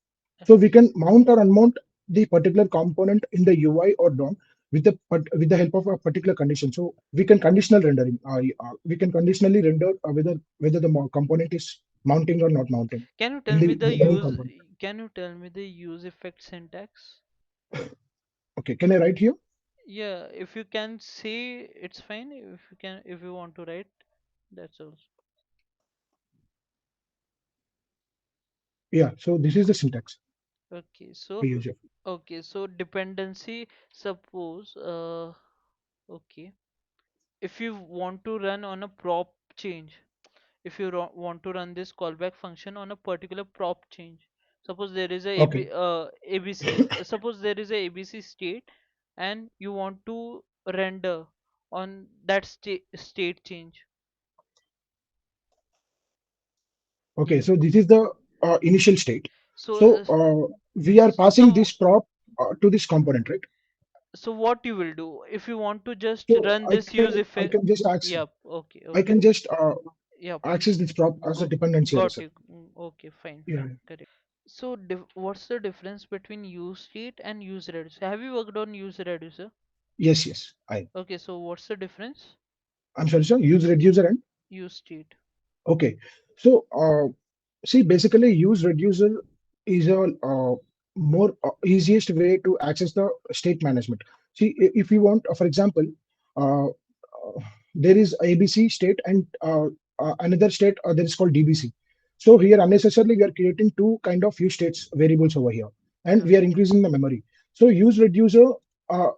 So we okay. can mount or unmount the particular component in the UI or DOM with the help of a particular condition. So we can conditional rendering. We can conditionally render whether the component is mounting or not mounting Can you in tell me the the main use? component. Can you tell me the use effect syntax? Okay, can I write here? Yeah, if you can say it's fine. If you can, if you want to write, that's also Yeah. So this is the syntax okay. So we use it. okay, so dependency. Suppose okay, if you want to run on a prop change, if you want to run this callback function on a particular prop change, suppose there is a Okay. abc, suppose there is a abc state, and you want to render on that state change. Okay. So this is the initial state. So So we are passing some this prop to this component, right? so what you will do if you want to just So run this use I effect? can just access Yep, okay, I okay, can just yep, access this prop as a dependency got eraser. you. Okay, fine, Yeah. fine, correct. So what's the difference between use state and use reducer? Have you worked on use reducer? Yes. I. Okay, so what's the difference? I'm sorry, sir. Use reducer and Use state. okay. So see, basically, use reducer is a more easiest way to access the state management. See, if you want, for example, there is ABC state and another state that is called DBC. So here, unnecessarily, we are creating two kind of use states variables over here, and we are Okay, increasing the memory. So use reducer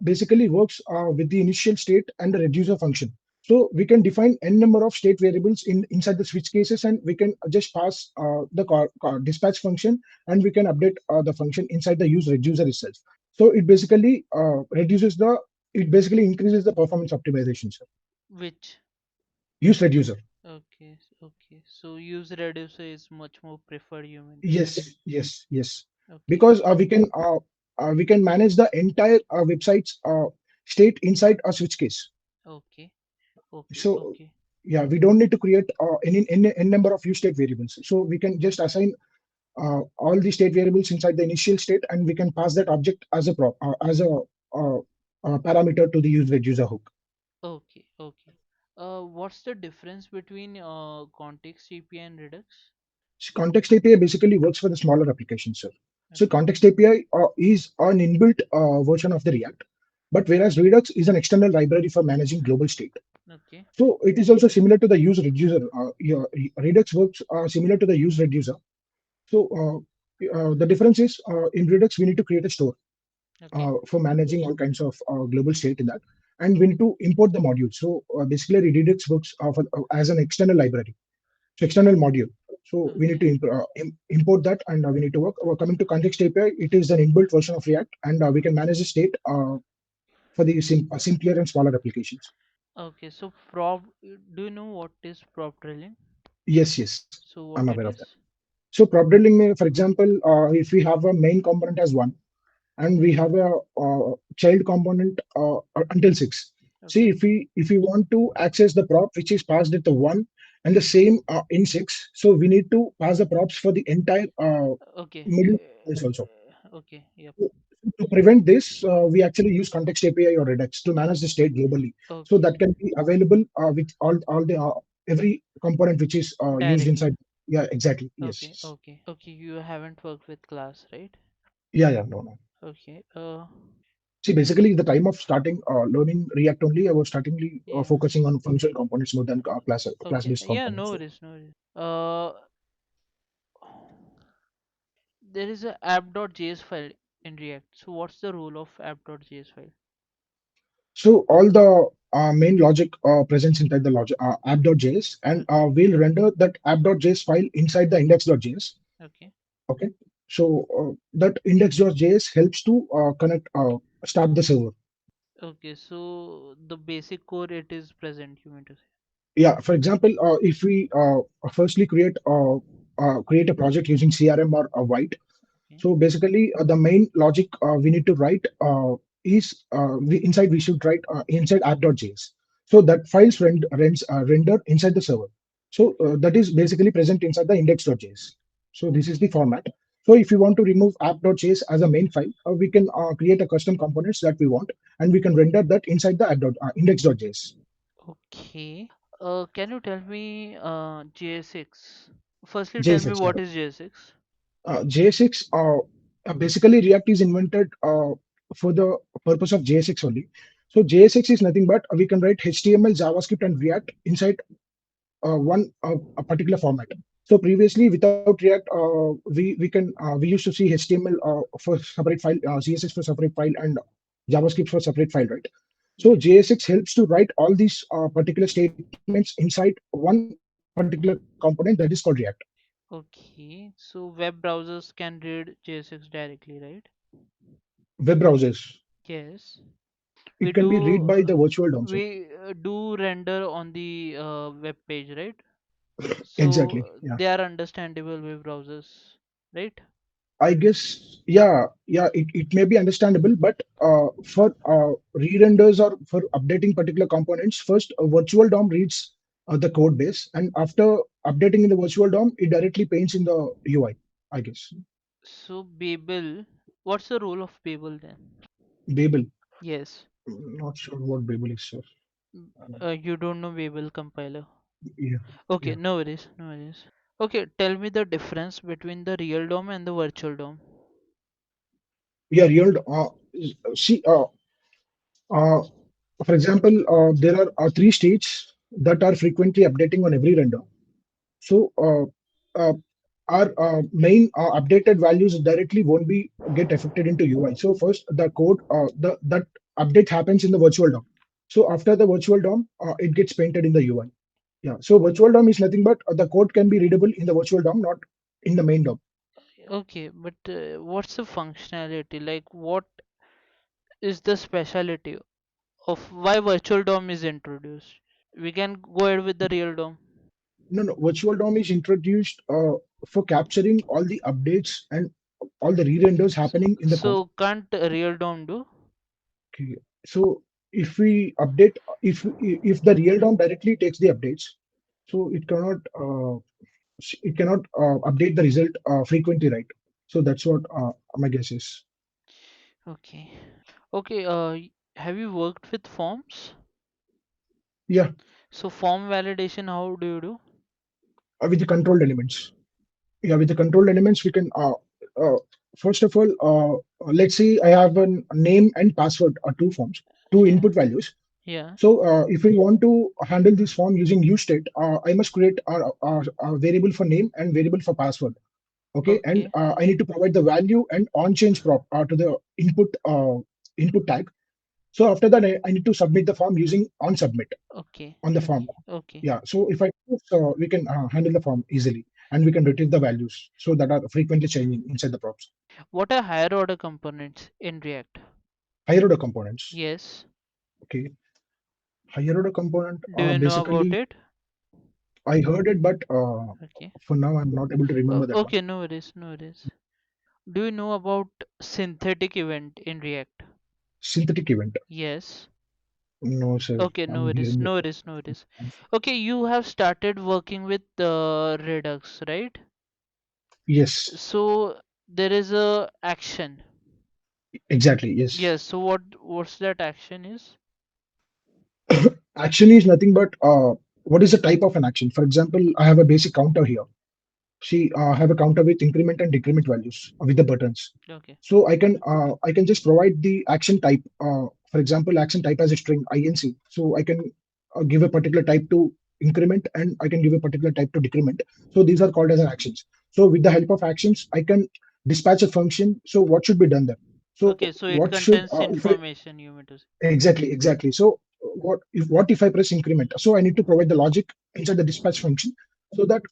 basically works with the initial state and the reducer function. So we can define n number of state variables inside the switch cases, and we can just pass the dispatch function, and we can update the function inside the use reducer itself. So it basically increases the performance optimization, sir. which Use reducer. okay, okay. So use reducer is much more preferred, you mean to say? Yes. Okay, Because we can manage the entire website's state inside a switch case. okay, okay, So okay, yeah, we don't need to create n number of use state variables. So we can just assign all the state variables inside the initial state, and we can pass that object as a uh, parameter to the use reducer hook. okay, okay. What's the difference between context API and Redux? So context API basically works for the smaller applications, sir. So Okay, context API is an inbuilt version of the React, but whereas Redux is an external library for managing global state. okay, So it is also similar to the use reducer. Yeah, Redux works similar to the use reducer. So the difference is in Redux we need to create a store okay, for managing all kinds of global state in that, and we need to import the module. So basically, Redux works as an external library, so external module. So we need okay, to import that, and we need to work. Coming to context API, it is an inbuilt version of React, and we can manage the state for the simpler and smaller applications. okay. So prop, do you know what is prop drilling? Yes, So I'm what it aware of that. is? So prop drilling, for example, if we have a main component as one, and we have a child component until 6. See, Okay, if we want to access the prop which is passed at the 1 and the same in 6, so we need to pass the props for the entire okay, middle also. okay, yep, So to prevent this, we actually use context API or Redux to manage the state globally. So okay, that can be available with all the every component which is used directly. inside. Yeah, exactly. Okay, Yes. okay, okay. You haven't worked with class, right? No. Okay. See, basically, the time of starting learning React only, I was startingly Yeah. focusing on functional components more than Okay. class-based Yeah, no components. So, worries, no worries. There is a app.js file in React. So what's the role of app.js file? all the main logic presents inside the logic app.js, and Okay. we'll render that app.js file inside the index.js. Okay. Okay. So that index.js helps to start the server. Okay. So the basic core it is present, you mean to say? Yeah. For example, if we firstly create a project using CRM or a White. Okay. So basically, the main logic we need to write is inside we should write inside app.js. So that files render inside the server. So that is basically present inside the index.js. So this is the Okay. format. So if you want to remove app.js as a main file, we can create a custom components that we want, and we can render that inside the index.js. Okay. Can you tell me JSX? Firstly, tell me JSX, yeah. what is JSX? JSX, basically React is invented for the purpose of JSX only. So JSX is nothing but we can write HTML, JavaScript, and React inside one a particular format. So previously, without React, we used to see HTML for separate file, CSS for separate file, and JavaScript for separate file, right? So Yes. JSX helps to write all these particular statements inside one particular component that is called React. Okay. So web browsers can read JSX directly, right? Web browsers, Yes. We it can be read do by the virtual DOM. So do render on the web page, right? So exactly, yeah. they are understandable web browsers, right? I guess, yeah, it may be understandable, but for re-renders or for updating particular components, first a virtual DOM reads the code base, and after updating in the virtual DOM, it directly paints in the UI, I guess. So Babel, what's the role of Babel then? Babel, Yes. not sure what Babel is, sir. You don't know Babel compiler. Yeah, Okay, yeah, no worries, no worries. Okay, tell me the difference between the real DOM and the virtual DOM. yeah. See, uh, for example, there are three states that are frequently updating on every render. So our main updated values directly won't be get affected into UI. So first the code the that update happens in the virtual DOM. So after the virtual DOM, it gets painted in the UI. Yeah. So virtual DOM is nothing but the code can be readable in the virtual DOM, not in the main DOM. Okay, but what's the functionality? Like, what is the speciality of why virtual DOM is introduced? We can go ahead with the real DOM. No, no. Virtual DOM is introduced for capturing all the updates and all the re-renders So, happening in the code. so can't real DOM do? Okay. So if we update, if the real DOM directly takes the updates, so it cannot update the result frequently, right? So that's what my guess is. Okay. Okay, have you worked with forms? Yeah, So form validation, how do you do? with the controlled elements. Yeah, with the controlled elements, we can uh, first of all, let's say I have a name and password are two forms, two Yeah, input values. yeah. So if we want to handle this form using useState, I must create a variable for name and variable for password. Okay, and Okay, I need to provide the value and on change prop to the input tag. So after that, I need to submit the form using on submit okay, on the form. okay, okay. Yeah, so if I do, so we can handle the form easily, and we can retrieve the values so that are frequently changing inside the props. What are higher order components in React? Higher order components. Yes. Okay, higher order component. Do you know about Basically, it? I heard it, but Okay. for now I'm not able to remember that one. Okay, no worries, no worries. Do you know about synthetic event in React? Synthetic event. Yes. No, sir. Okay, no I'm worries, hearing no it. worries, no worries. Okay, you have started working with Redux, right? Yes, So there is a action. exactly. Yes. Yes. So what's that action is? Action is nothing but what is the type of an action? For example, I have a basic counter here. have a counter with increment and decrement values with the buttons. Okay. So I can just provide the action type. For example, action type as a string inc. So I can give a particular type to increment and I can give a particular type to decrement. So these are called as an actions. So with the help of actions, I can dispatch a function. So what should be done there? So Okay, so it what should contains if I information you mean to say. exactly. So what if I press increment? So I need to provide the logic inside the dispatch function so that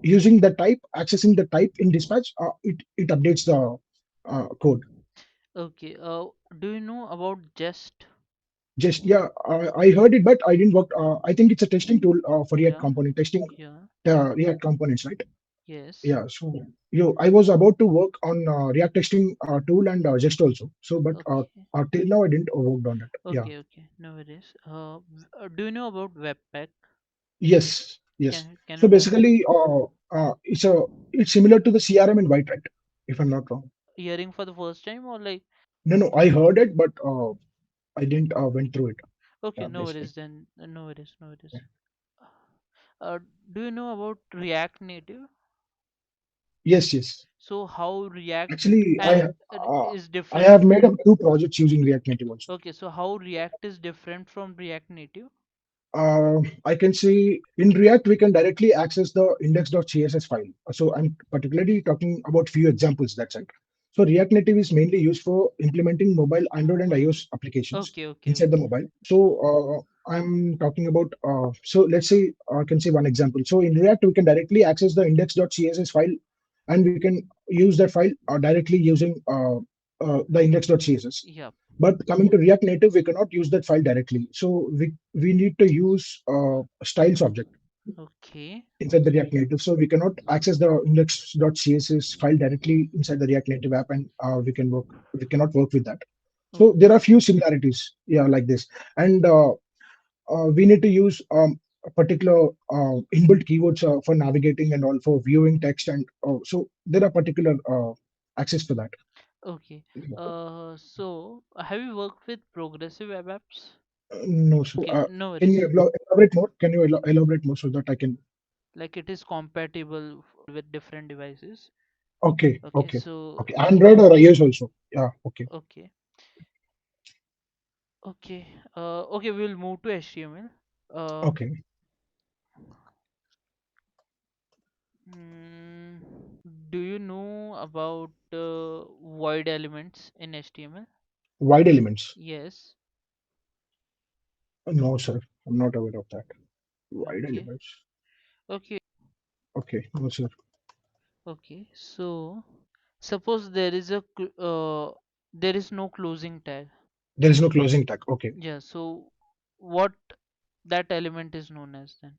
using the type, accessing the type in dispatch, it updates the code. Okay, do you know about Jest? Just yeah, I heard it, but I didn't work. I think it's a testing tool for React Yeah, component testing yeah, React components, right? yes. Yeah. So I was about to work on React testing tool and just also. So, but Okay, till now I didn't worked on it. Yeah. okay, no worries. Do you know about Webpack? Yes. Yes. Can So you tell me? basically, it's similar to the CRM in White, right? If I'm not wrong. Hearing for the first time or like? No, I heard it, but I didn't went through it. Okay, Yeah, no basically. worries then. No worries, no worries. Uh, do you know about React Native? Yes, yes. So how React Actually, and uh, is I different? have made up two projects using React Native also. Okay, so how React is different from React Native? I can see in React we can directly access the index.css file. So I'm particularly talking about few examples. That's it. So React Native is mainly used for implementing mobile Android and iOS applications Okay, okay, inside the okay. mobile. So I'm talking about. So let's say I can say one example. So in React we can directly access the index.css file, and we can use that file directly using the index.css. Yep. But coming to React Native, we cannot use that file directly. So we need to use styles object Okay. inside the React Native. So we cannot access the index.css file directly inside the React Native app, and we cannot work with that. So there Okay. are few similarities, yeah, like this, and we need to use a particular inbuilt keywords for navigating and all for viewing text, and so there are particular access for that. Okay. So have you worked with progressive web apps? No, so Okay, no can you worries. elaborate more? Can you elaborate more so that I can? Like it is compatible with different devices. Okay, Okay, okay, so okay. Android or iOS also. Yeah, okay, okay, okay, okay. We'll move to HTML. Uh, okay. mm, do you know about void elements in HTML? Wide elements. Yes. No, sir. I'm not aware of that. Wide Okay. elements. Okay. Okay, no, sir. Okay. So suppose there is a there is no closing tag. There is no closing tag. Okay. Yeah. So what that element is known as then?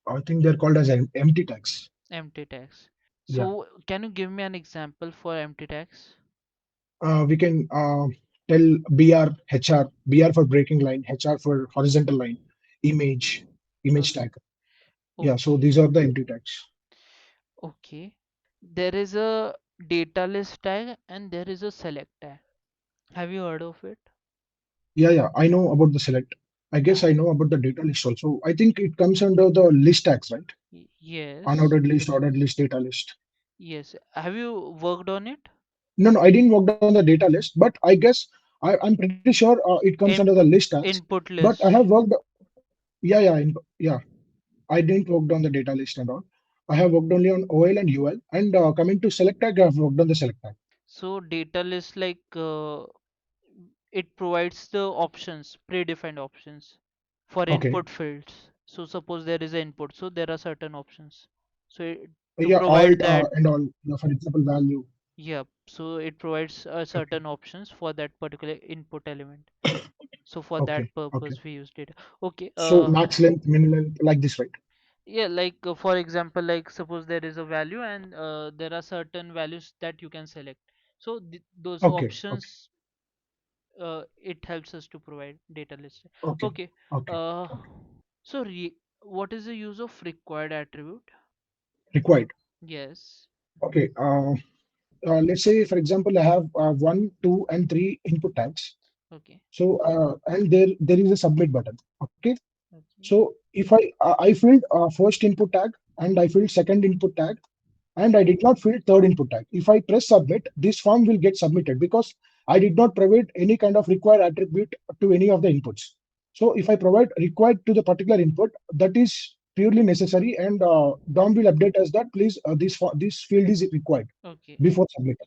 I think they're called as empty tags. Empty tags. Yeah. So can you give me an example for empty tags? We can tell BR, HR, BR for breaking line, HR for horizontal line, image, image Okay. tag. Yeah, so Okay. these are the empty tags. Okay. There is a data list tag and there is a select tag. Have you heard of it? Yeah. I know about the select. I guess I know about the data list also. I think it comes under the list tags, right? Yes. Unordered list, ordered list, data list. Yes. Have you worked on it? No, I didn't work on the data list, but I guess I'm pretty sure it comes under the In list tags. input But I list. have worked, yeah. I didn't work on the data list and all. I have worked only on OL and UL. And coming to select tag, I have worked on the select tag. So data list like it provides the options, predefined options for Okay. input fields. So suppose there is an input, so there are certain options. So to Yeah, alt provide that, and all. Yeah, for example, value. yeah. So it provides Okay. certain options for that particular input element. So for Okay. that Okay. purpose we use data. Okay. So max length, min length, like this, right? Yeah, like for example, like suppose there is a value and there are certain values that you can select. So those Okay. Okay. options, it helps us to provide data list. Okay. Okay. Okay. uh Okay. so what is the use of required attribute? Required. Yes. Okay. Let's say, for example, I have one, two, and three input tags. Okay. So and there is a submit button. Okay. Okay. So if I filled first input tag, and I filled second input tag, and I did not fill third input tag. If I press submit, this form will get submitted because I did not provide any kind of required attribute to any of the inputs. So if I provide required to the particular input, that is purely necessary, and DOM will update us that please this field is required Okay. before submit.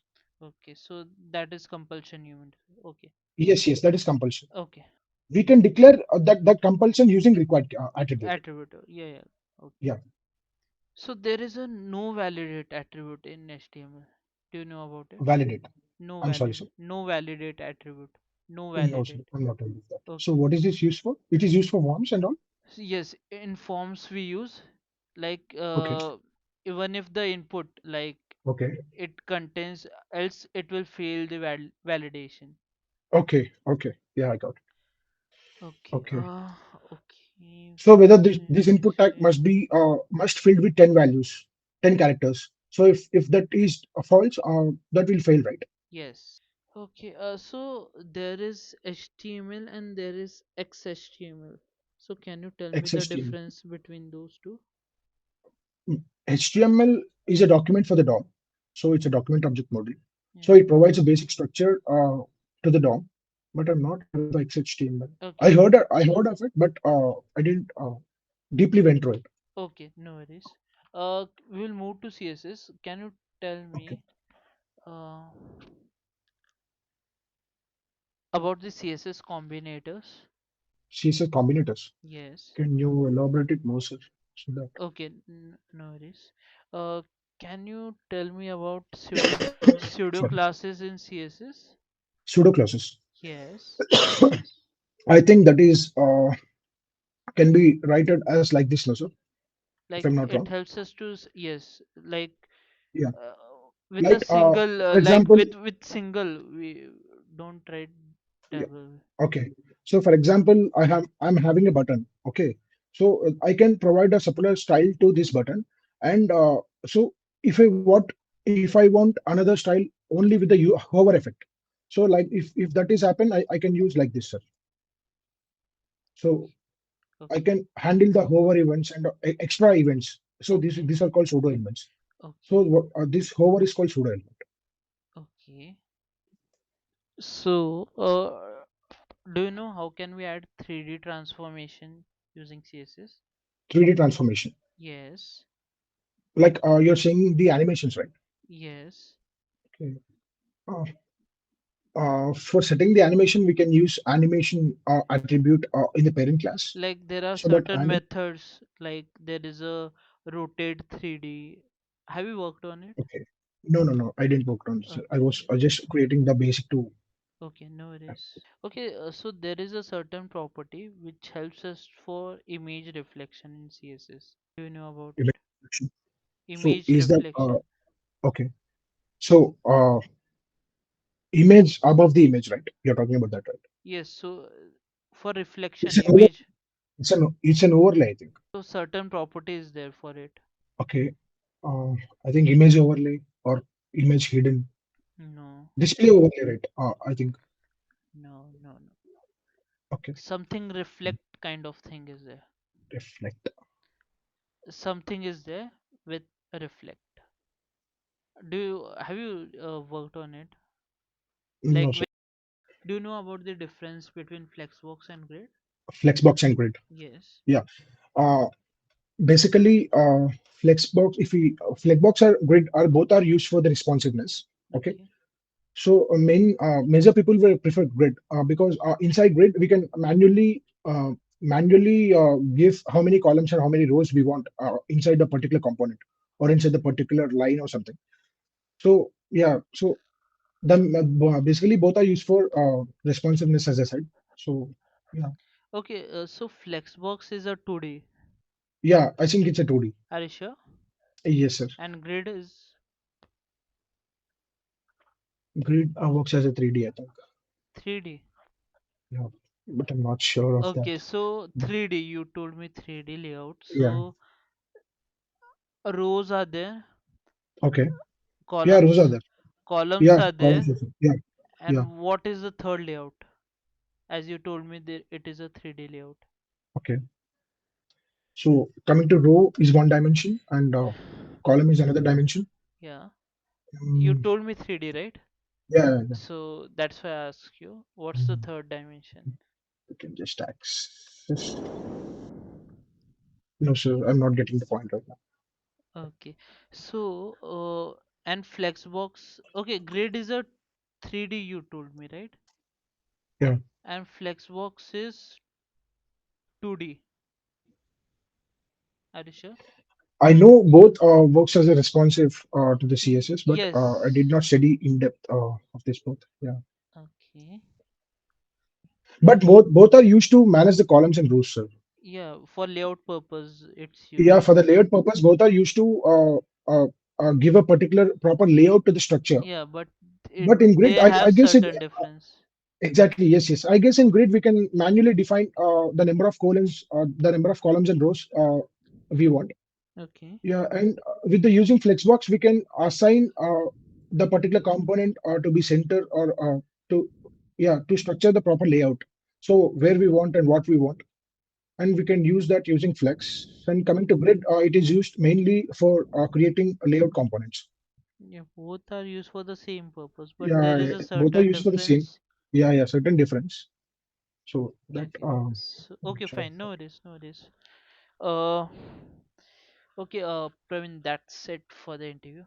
Okay. So that is compulsion you meant. Okay. Yes, yes, that is compulsion. Okay. We can declare that compulsion using required attribute. Attribute. Yeah, yeah. Okay. Yeah, So there is a no validate attribute in HTML. Do you know about it? validate. No I'm sorry, sir. no validate attribute. No No, sir, validate. I'm not aware of that. So Okay. what is this used for? It is used for worms and all. Yes, in forms we use like Okay, even if the input like okay, it contains, else it will fail the validation. okay, okay. Yeah, I got it. Okay. Okay. Okay. So whether this Let me input tag see. must be must filled with 10 values, 10 characters. So if that is false, that will fail, right? Yes. Okay. So there is HTML and there is XHTML. So can you tell me the XHTML. difference between those two? HTML is a document for the DOM. So it's a document object model. So Yeah. it provides a basic structure to the DOM, but I'm not aware of the XHTML. Okay. I heard of it, but I didn't deeply went through it. Okay. No worries. We'll move to CSS. Can you tell Okay. me uh about the CSS combinators? CSS combinators. Yes. Can you elaborate it more, sir? So that Okay. No worries. Uh, can you tell me about pseudo sorry, classes in CSS? pseudo clauses. Yes. I think that is can be written as like this, no, sir, if Like I'm not it wrong. helps us to yes, like Yeah, uh, with a like single for like example, with single we don't write yeah, double. okay. So for example, I'm having a button. Okay, so I can provide a similar style to this button, and so if I want if I want another style only with the hover effect. So like if that is happen, I can use like this, sir. So I Okay. can handle the hover events and extra events. So Okay. these are called pseudo elements. So Okay. this hover is called pseudo element. Okay. So do you know how can we add 3D transformation using CSS? 3D transformation. Yes. Like you're saying the animations, right? Yes. Okay. Uh, for setting the animation, we can use animation attribute in the parent class. Like there are So that certain methods, like there is a rotate 3D. Have you worked on it? okay. No, no, no. I didn't work on this. I Okay. was just creating the basic to Okay, no worries. Okay, so there is a certain property which helps us for image reflection in CSS. Do you know about image it? selection. So Image is that reflection. okay? So image above the image, right? You're talking about that, right? Yes, so for It's reflection an over, image, it's an overlay, I think. so certain property is there for it. Okay. Uh, I think image overlay or image hidden No, display overlay, right? I think no. okay. Something reflect kind of thing is there. Reflect. Something is there with reflect. Do you have you worked on it? No, Like, sir. do you know about the difference between flexbox and grid? Flexbox and grid. Yes. Yeah. Uh, Basically, Flexbox. If we Flexbox or grid are both are used for the responsiveness. Okay. Okay. So main major people will prefer grid because inside grid we can manually give how many columns and how many rows we want inside the particular component or inside the particular line or something. So yeah, so then basically both are used for responsiveness, as I said. So yeah, Okay, so Flexbox is a 2D. yeah, I think it's a 2D. Are you sure? Yes, sir. And grid is Grid works as a 3D, I think. 3D. Yeah, but I'm not sure of that. Okay, so 3D, you told me 3D layout. Yeah. So rows are there, Okay. Yeah, rows are columns, there. columns Yeah, are there, columns also. Yeah. Yeah. and what is the third layout? As you told me, there it is a 3D layout. Okay. So coming to row is one dimension and column is another dimension. Yeah. You Um, told me 3D, right? yeah, yeah, So that's why I ask you, what's the mm, third dimension? we can just access. No, sir, I'm not getting the point right now. Okay. So, and Flexbox, okay, grid is a 3D you told me, right? Yeah, And Flexbox is 2D. Are you sure? I know both works as a responsive to the CSS, but I did Yes. not study in depth of this both. Yeah, Okay. but both are used to manage the columns and rows, sir. Yeah, for layout purpose it's Yeah, used. for the layout purpose, both are used to give a particular proper layout to the structure. Yeah, but But in grid, they I have guess it certain difference. exactly, yes, yes. I guess in grid we can manually define the number of columns, the number of columns and rows we want. Okay. Yeah, and with the using flexbox, we can assign the particular component to be center or to yeah to structure the proper layout. So where we want and what we want, and we can use that using flex. And coming to grid, it is used mainly for creating layout components. Yeah, both are used for the same purpose, but there Yeah, is a both are certain used for the same. difference. Yeah, yeah, certain difference. So that Okay. So, okay, sure. fine. No worries, no worries. Uh, okay, Praveen, that's it for the interview.